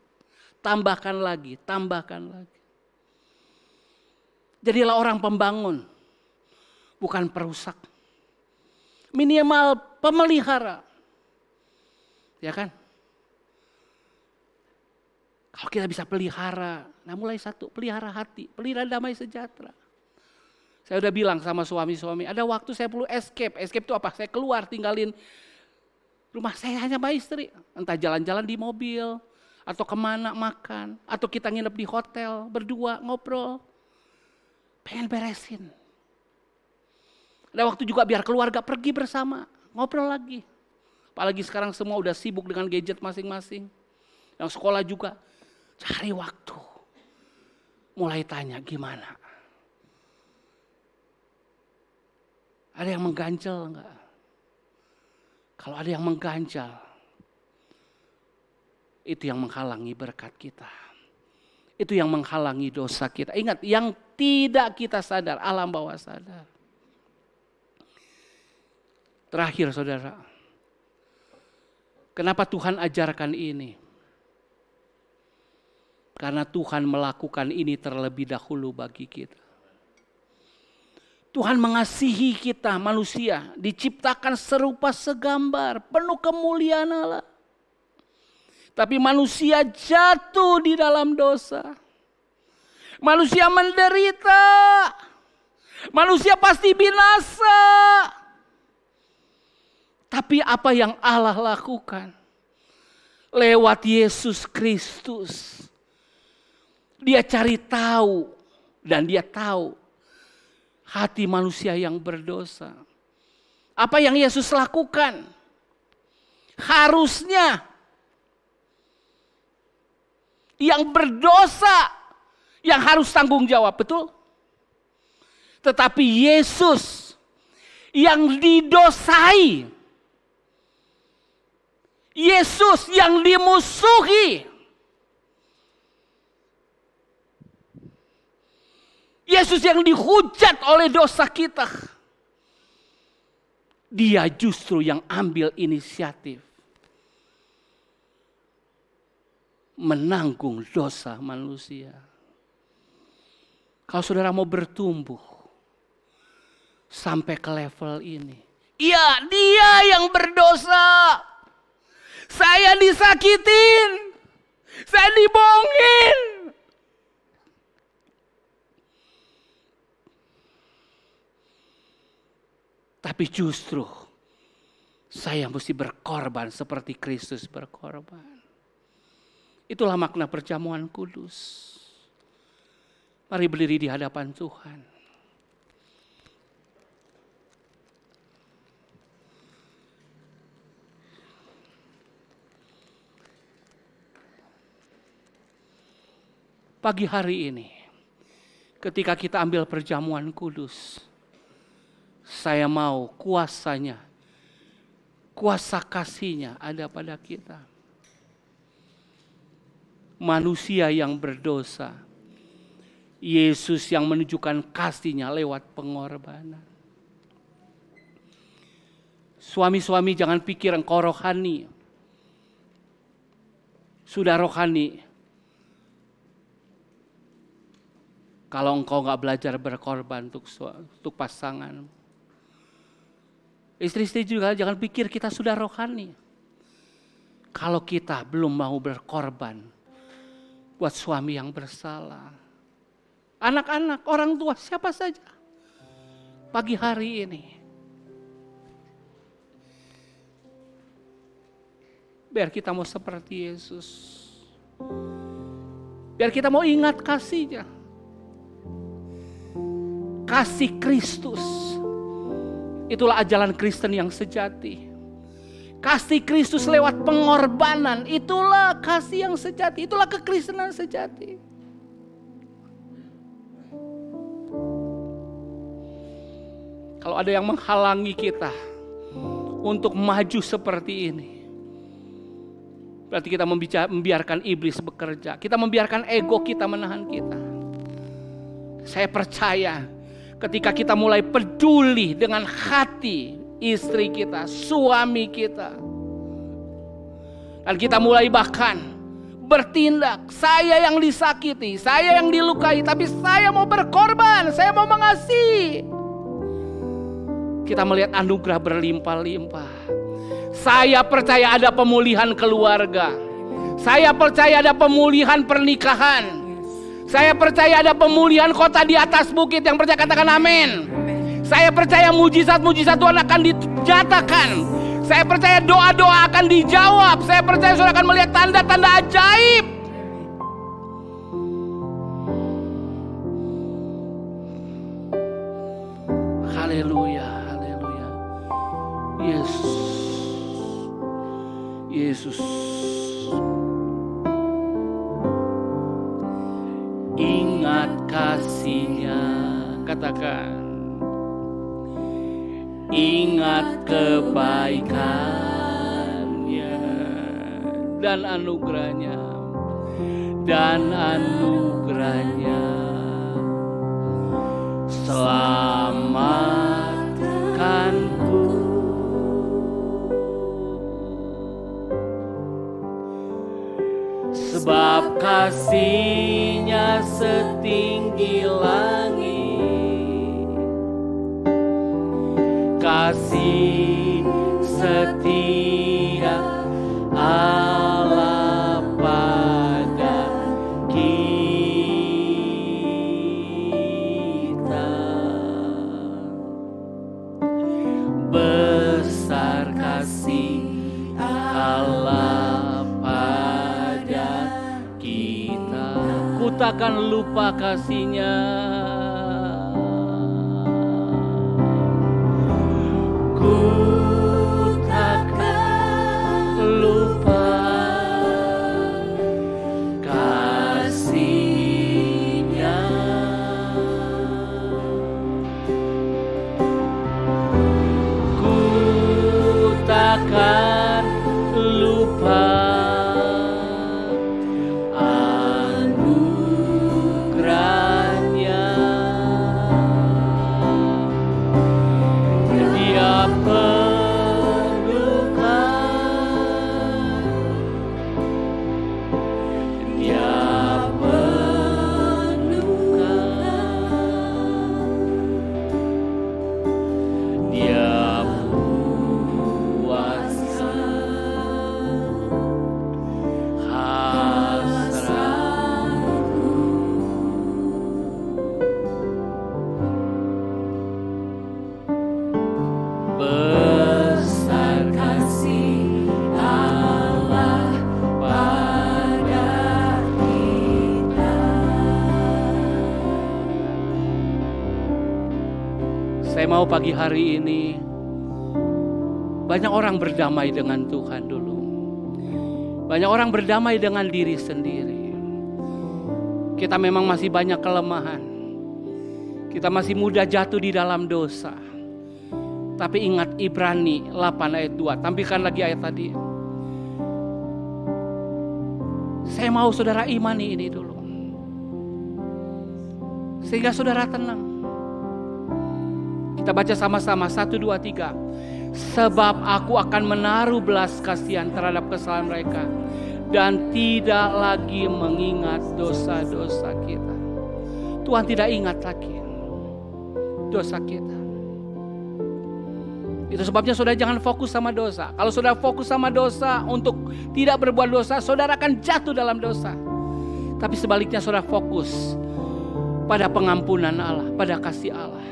Tambahkan lagi. Tambahkan lagi. Jadilah orang pembangun. Bukan perusak. Minimal pemelihara. Ya kan? Kalau kita bisa pelihara, nah mulai satu, pelihara hati, pelihara damai sejahtera. Saya udah bilang sama suami-suami, ada waktu saya perlu escape. Escape itu apa? Saya keluar tinggalin rumah saya hanya sama istri. Entah jalan-jalan di mobil, atau kemana makan, atau kita nginep di hotel, berdua ngobrol. Pengen beresin. Ada waktu juga biar keluarga pergi bersama, ngobrol lagi. Apalagi sekarang semua udah sibuk dengan gadget masing-masing. Yang sekolah juga. Cari waktu. Mulai tanya gimana. Ada yang mengganjal enggak? Kalau ada yang mengganjal. Itu yang menghalangi berkat kita. Itu yang menghalangi dosa kita. Ingat yang tidak kita sadar. Alam bawah sadar. Terakhir saudara. Kenapa Tuhan ajarkan ini? Karena Tuhan melakukan ini terlebih dahulu bagi kita. Tuhan mengasihi kita manusia, diciptakan serupa segambar, penuh kemuliaan Allah. Tapi manusia jatuh di dalam dosa. Manusia menderita. Manusia pasti binasa. Tapi apa yang Allah lakukan? Lewat Yesus Kristus. Dia cari tahu dan dia tahu hati manusia yang berdosa. Apa yang Yesus lakukan? Harusnya yang berdosa yang harus tanggung jawab, betul? Tetapi Yesus yang didosai, Yesus yang dimusuhi, Yesus yang dihujat oleh dosa kita, dia justru yang ambil inisiatif menanggung dosa manusia. Kalau saudara mau bertumbuh sampai ke level ini, iya, dia yang berdosa. Saya disakitin, saya dibohongin. Tapi justru saya mesti berkorban seperti Kristus berkorban. Itulah makna perjamuan kudus. Mari berdiri di hadapan Tuhan. Pagi hari ini, ketika kita ambil perjamuan kudus, saya mau kuasanya, kuasa kasihnya ada pada kita. Manusia yang berdosa, Yesus yang menunjukkan kasihnya lewat pengorbanan. Suami-suami jangan pikir engkau rohani. Sudah rohani. Kalau engkau gak belajar berkorban untuk pasangan. Istri-istri juga jangan pikir kita sudah rohani. Kalau kita belum mau berkorban buat suami yang bersalah. Anak-anak, orang tua, siapa saja. Pagi hari ini. Biar kita mau seperti Yesus. Biar kita mau ingat kasihnya. Kasih Kristus. Itulah ajaran Kristen yang sejati. Kasih Kristus lewat pengorbanan. Itulah kasih yang sejati. Itulah kekristenan sejati. Kalau ada yang menghalangi kita untuk maju seperti ini, berarti kita membiarkan iblis bekerja. Kita membiarkan ego kita menahan kita. Saya percaya ketika kita mulai peduli dengan hati istri kita, suami kita, dan kita mulai bahkan bertindak, saya yang disakiti, saya yang dilukai, tapi saya mau berkorban, saya mau mengasihi. Kita melihat anugerah berlimpah-limpah. Saya percaya ada pemulihan keluarga. Saya percaya ada pemulihan pernikahan. Saya percaya ada pemulihan kota di atas bukit. Yang percaya katakan amin. Saya percaya mujizat-mujizat Tuhan akan dinyatakan. Saya percaya doa-doa akan dijawab. Saya percaya saudara akan melihat tanda-tanda ajaib. Haleluya, haleluya. Yesus. Ingat kasihnya, katakan. Ingat kebaikannya dan anugerahnya. Selamatkanku. Sebab kasihnya setinggi langit, kasih setia Allah pada kita. Besar kasih Allah pada kita, ku takkan lupa kasih-Nya. Ku takkan lupa kasih-Nya. Ku takkan lupa anugerah-Nya. Dia penuhkan, Dia penuhkan, Dia puaskan hasratku. Besar kasih Allah pada kita. Saya mau pagi hari ini banyak orang berdamai dengan Tuhan dulu. Banyak orang berdamai dengan diri sendiri. Kita memang masih banyak kelemahan. Kita masih mudah jatuh di dalam dosa. Tapi ingat Ibrani 8 ayat 2. Tampilkan lagi ayat tadi. Saya mau saudara imani ini dulu. Sehingga saudara tenang. Kita baca sama-sama 1, 2, 3. Sebab aku akan menaruh belas kasihan terhadap kesalahan mereka, dan tidak lagi mengingat dosa-dosa kita. Tuhan tidak ingat lagi dosa kita. Itu sebabnya saudara jangan fokus sama dosa. Kalau saudara fokus sama dosa untuk tidak berbuat dosa, saudara akan jatuh dalam dosa. Tapi sebaliknya saudara fokus pada pengampunan Allah, pada kasih Allah.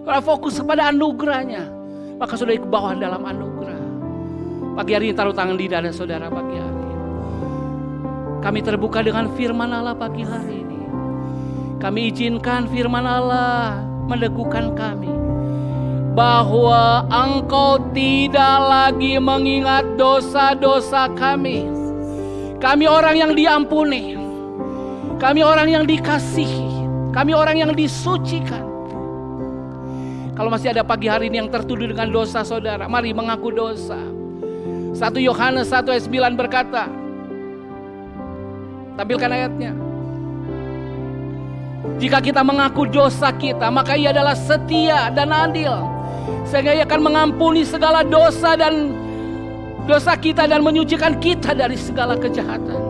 Kalau fokus kepada anugerah-Nya, maka saudara ke bawah dalam anugerah. Pagi hari ini taruh tangan di dada saudara pagi hari ini. Kami terbuka dengan firman Allah pagi hari ini. Kami izinkan firman Allah meneguhkan kami bahwa Engkau tidak lagi mengingat dosa-dosa kami. Kami orang yang diampuni. Kami orang yang dikasihi. Kami orang yang disucikan. Kalau masih ada pagi hari ini yang tertuduh dengan dosa saudara, mari mengaku dosa. 1 Yohanes 1 ayat 9 berkata, tampilkan ayatnya. Jika kita mengaku dosa kita, maka Ia adalah setia dan adil, sehingga Ia akan mengampuni segala dosa kita dan menyucikan kita dari segala kejahatan.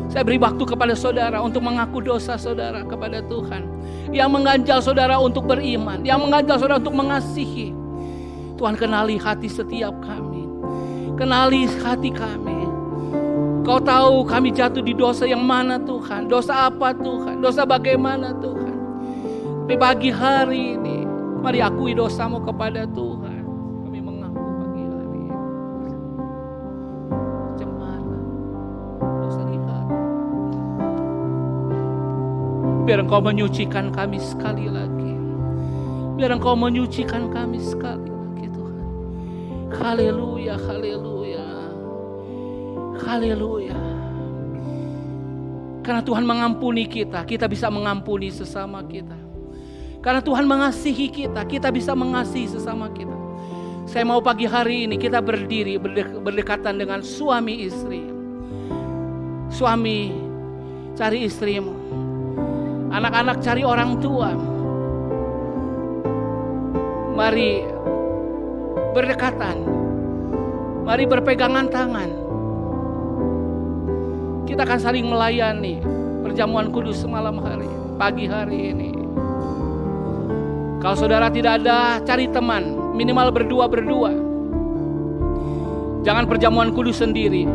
Saya beri waktu kepada saudara untuk mengaku dosa saudara kepada Tuhan. Yang mengganjal saudara untuk beriman, yang mengganjal saudara untuk mengasihi. Tuhan, kenali hati setiap kami. Kenali hati kami. Kau tahu kami jatuh di dosa yang mana Tuhan. Dosa apa Tuhan? Dosa bagaimana Tuhan? Di pagi hari ini, mari akui dosamu kepada Tuhan. Kami mengaku pagi hari ini. Cemara, dosa di hati. Biar Engkau menyucikan kami sekali lagi. Biar Engkau menyucikan kami sekali lagi Tuhan. Haleluya, haleluya. Haleluya. Karena Tuhan mengampuni kita, kita bisa mengampuni sesama kita. Karena Tuhan mengasihi kita, kita bisa mengasihi sesama kita. Saya mau pagi hari ini kita berdiri berdekatan dengan suami istri. Suami cari istrimu. Anak-anak cari orang tua. Mari berdekatan. Mari berpegangan tangan. Kita akan saling melayani perjamuan kudus malam hari, pagi hari ini. Kalau saudara tidak ada, cari teman, minimal berdua-berdua. Jangan perjamuan kudus sendiri.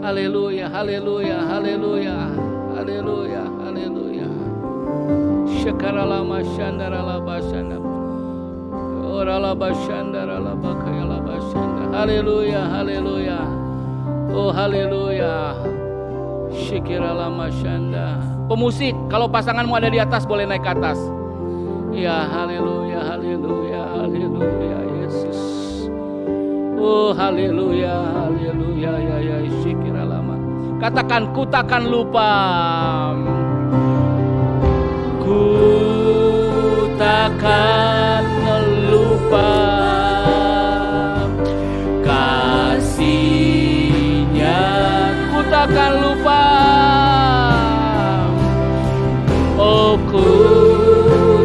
Haleluya, haleluya, haleluya, haleluya, haleluya. Syakarala masyandara la basyanda. Orala basyandara la bakaya la basyanda. Haleluya, haleluya. Oh haleluya. Syakirala masyanda. Pemusik, kalau pasanganmu ada di atas boleh naik ke atas. Ya haleluya, haleluya, haleluya Yesus. Oh haleluya, haleluya, ya syakirala. Katakan, ku takkan lupa. Ku takkan lupa kasih-Nya, ku takkan lupa. Oh ku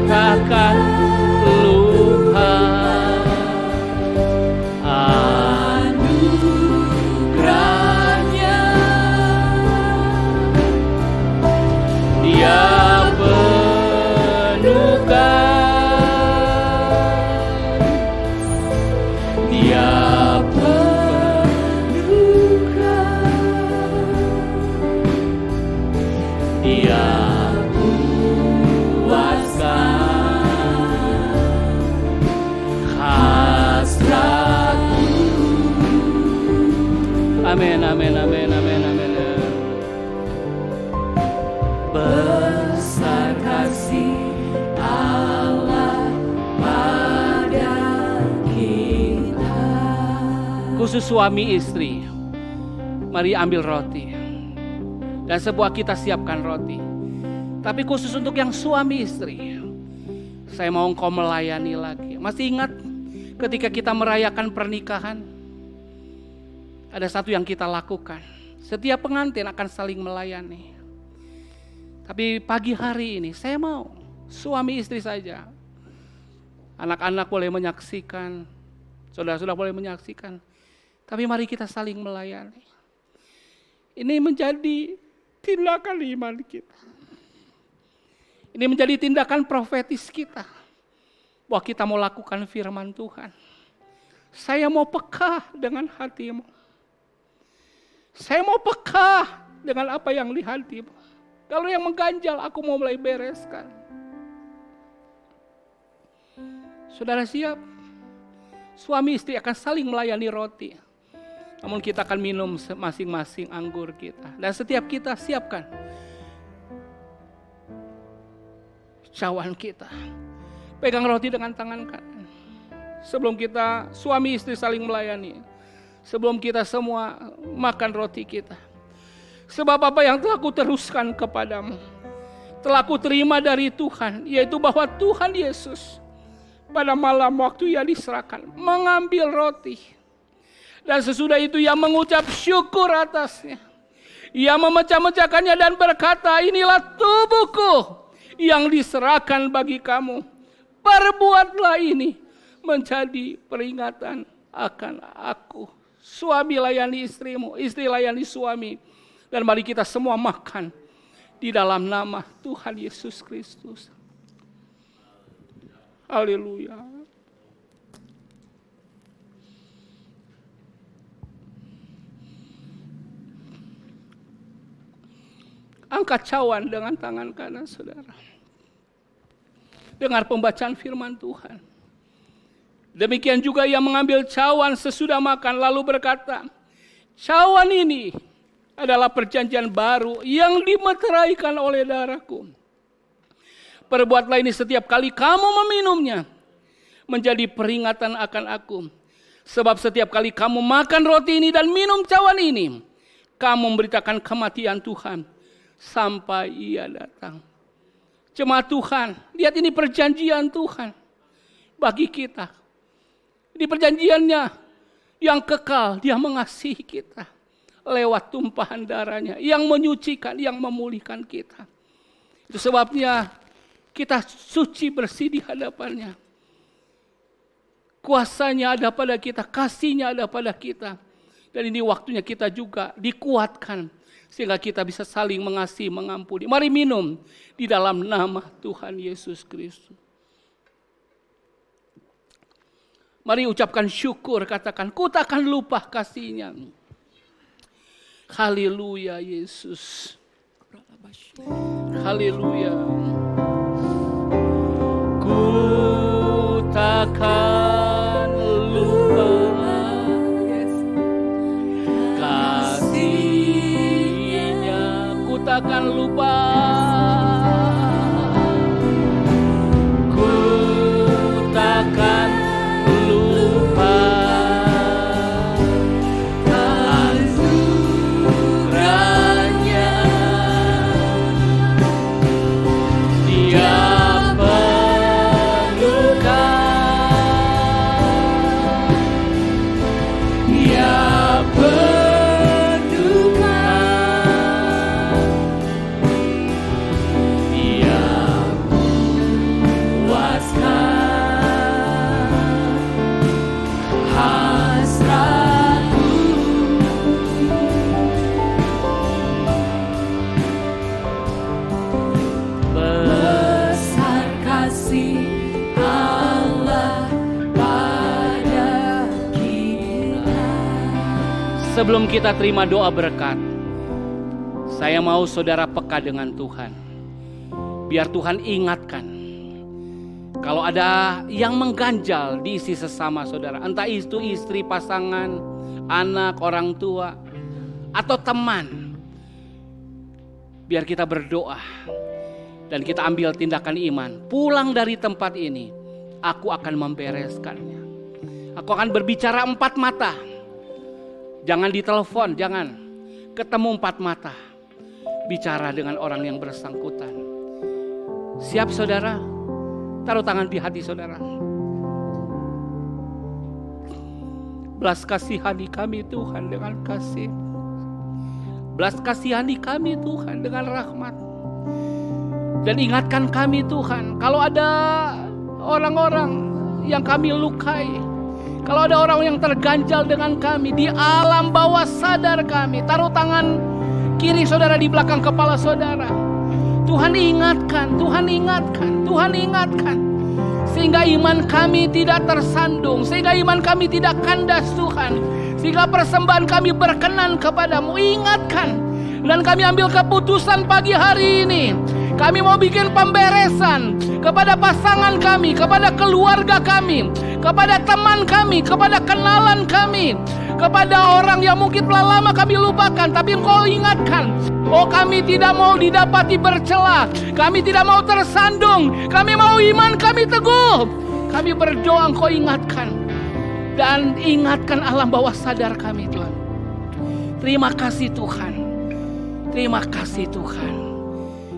takkan lupa anugerah-Nya. Dia amin, amin, amin, amin, amin. Besar kasih Allah pada kita. Khusus suami istri, mari ambil roti. Dan sebuah kita siapkan roti. Tapi khusus untuk yang suami istri, saya mau engkau melayani lagi. Masih ingat ketika kita merayakan pernikahan? Ada satu yang kita lakukan. Setiap pengantin akan saling melayani. Tapi pagi hari ini saya mau suami istri saja. Anak-anak boleh menyaksikan. Saudara-saudara boleh menyaksikan. Tapi mari kita saling melayani. Ini menjadi tindakan iman kita. Ini menjadi tindakan profetis kita. Bahwa kita mau lakukan firman Tuhan. Saya mau peka dengan hatimu. Saya mau peka dengan apa yang di hatimu. Kalau yang mengganjal, aku mau mulai bereskan. Saudara siap? Suami istri akan saling melayani roti. Namun kita akan minum masing-masing anggur kita. Dan setiap kita siapkan cawan kita. Pegang roti dengan tangan kanan. Sebelum kita suami istri saling melayani. Sebelum kita semua makan roti kita. Sebab apa yang telah kuteruskan kepadamu, telah kuterima dari Tuhan, yaitu bahwa Tuhan Yesus pada malam waktu Ia diserahkan, mengambil roti. Dan sesudah itu Ia mengucap syukur atasnya. Ia memecah-mecahkannya dan berkata, inilah tubuhku yang diserahkan bagi kamu. Perbuatlah ini menjadi peringatan akan aku. Suami layani istrimu, istri layani suami. Dan mari kita semua makan di dalam nama Tuhan Yesus Kristus. Haleluya. Angkat cawan dengan tangan kanan saudara. Dengar pembacaan firman Tuhan. Demikian juga Ia mengambil cawan sesudah makan lalu berkata, cawan ini adalah perjanjian baru yang dimeteraikan oleh darahku. Perbuatlah ini setiap kali kamu meminumnya, menjadi peringatan akan aku. Sebab setiap kali kamu makan roti ini dan minum cawan ini, kamu memberitakan kematian Tuhan sampai Ia datang. Jemaat Tuhan, lihat ini perjanjian Tuhan bagi kita. Di perjanjiannya yang kekal, Dia mengasihi kita lewat tumpahan darahnya, yang menyucikan, yang memulihkan kita. Itu sebabnya kita suci bersih di hadapannya. Kuasanya ada pada kita, kasihnya ada pada kita. Dan ini waktunya kita juga dikuatkan, sehingga kita bisa saling mengasihi, mengampuni. Mari minum di dalam nama Tuhan Yesus Kristus. Mari ucapkan syukur, katakan, ku takkan lupa kasih-Nya. Haleluya Yesus. Haleluya. Ku takkan lupa kasih-Nya. Ku takkan lupa. Ku takkan lupa anugerah-Nya. Dia Sebelum kita terima doa berkat, saya mau saudara peka dengan Tuhan. Biar Tuhan ingatkan. Kalau ada yang mengganjal di isi sesama saudara, entah itu istri, pasangan, anak, orang tua, atau teman. Biar kita berdoa dan kita ambil tindakan iman. Pulang dari tempat ini, aku akan membereskannya. Aku akan berbicara 4 mata. Jangan ditelepon, jangan. Ketemu 4 mata. Bicara dengan orang yang bersangkutan. Siap saudara? Taruh tangan di hati saudara. Belas kasihani kami Tuhan dengan kasih. Belas kasihani kami Tuhan dengan rahmat. Dan ingatkan kami Tuhan, kalau ada orang-orang yang kami lukai, kalau ada orang yang terganjal dengan kami di alam bawah sadar kami, taruh tangan kiri saudara di belakang kepala saudara. Tuhan ingatkan, Tuhan ingatkan, Tuhan ingatkan. Sehingga iman kami tidak tersandung, sehingga iman kami tidak kandas Tuhan. Sehingga persembahan kami berkenan kepadamu, ingatkan. Dan kami ambil keputusan pagi hari ini. Kami mau bikin pemberesan kepada pasangan kami, kepada keluarga kami, kepada teman kami, kepada kenalan kami, kepada orang yang mungkin telah lama kami lupakan, tapi Engkau ingatkan. Oh, kami tidak mau didapati bercela, kami tidak mau tersandung, kami mau iman kami teguh. Kami berdoa Engkau ingatkan. Dan ingatkan alam bawah sadar kami Tuhan. Terima kasih Tuhan. Terima kasih Tuhan.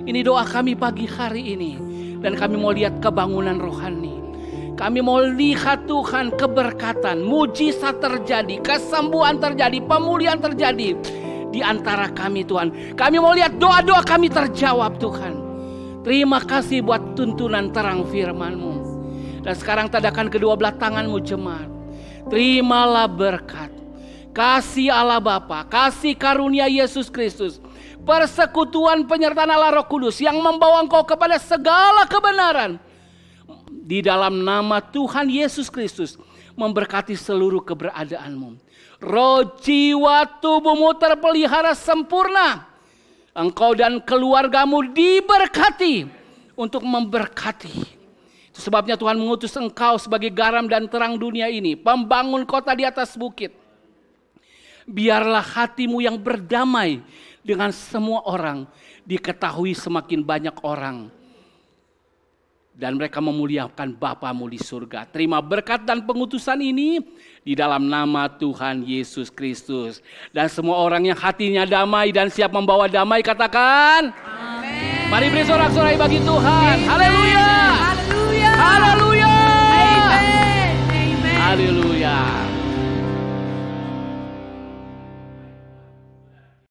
Ini doa kami pagi hari ini. Dan kami mau lihat kebangunan rohani. Kami mau lihat Tuhan keberkatan, mujizat terjadi, kesembuhan terjadi, pemulihan terjadi di antara kami Tuhan. Kami mau lihat doa-doa kami terjawab Tuhan. Terima kasih buat tuntunan terang firman-Mu. Dan sekarang tadakan kedua belah tangan-Mu jemaat. Terimalah berkat, kasih Allah Bapa, kasih karunia Yesus Kristus, persekutuan penyertaan Allah Roh Kudus yang membawa engkau kepada segala kebenaran. Di dalam nama Tuhan Yesus Kristus memberkati seluruh keberadaanmu. Roh, jiwa, tubuhmu terpelihara sempurna. Engkau dan keluargamu diberkati untuk memberkati. Itu sebabnya Tuhan mengutus engkau sebagai garam dan terang dunia ini, pembangun kota di atas bukit. Biarlah hatimu yang berdamai dengan semua orang diketahui semakin banyak orang. Dan mereka memuliakan Bapamu di surga. Terima berkat dan pengutusan ini di dalam nama Tuhan Yesus Kristus. Dan semua orang yang hatinya damai dan siap membawa damai katakan amin. Mari beri sorak-sorai bagi Tuhan. Haleluya.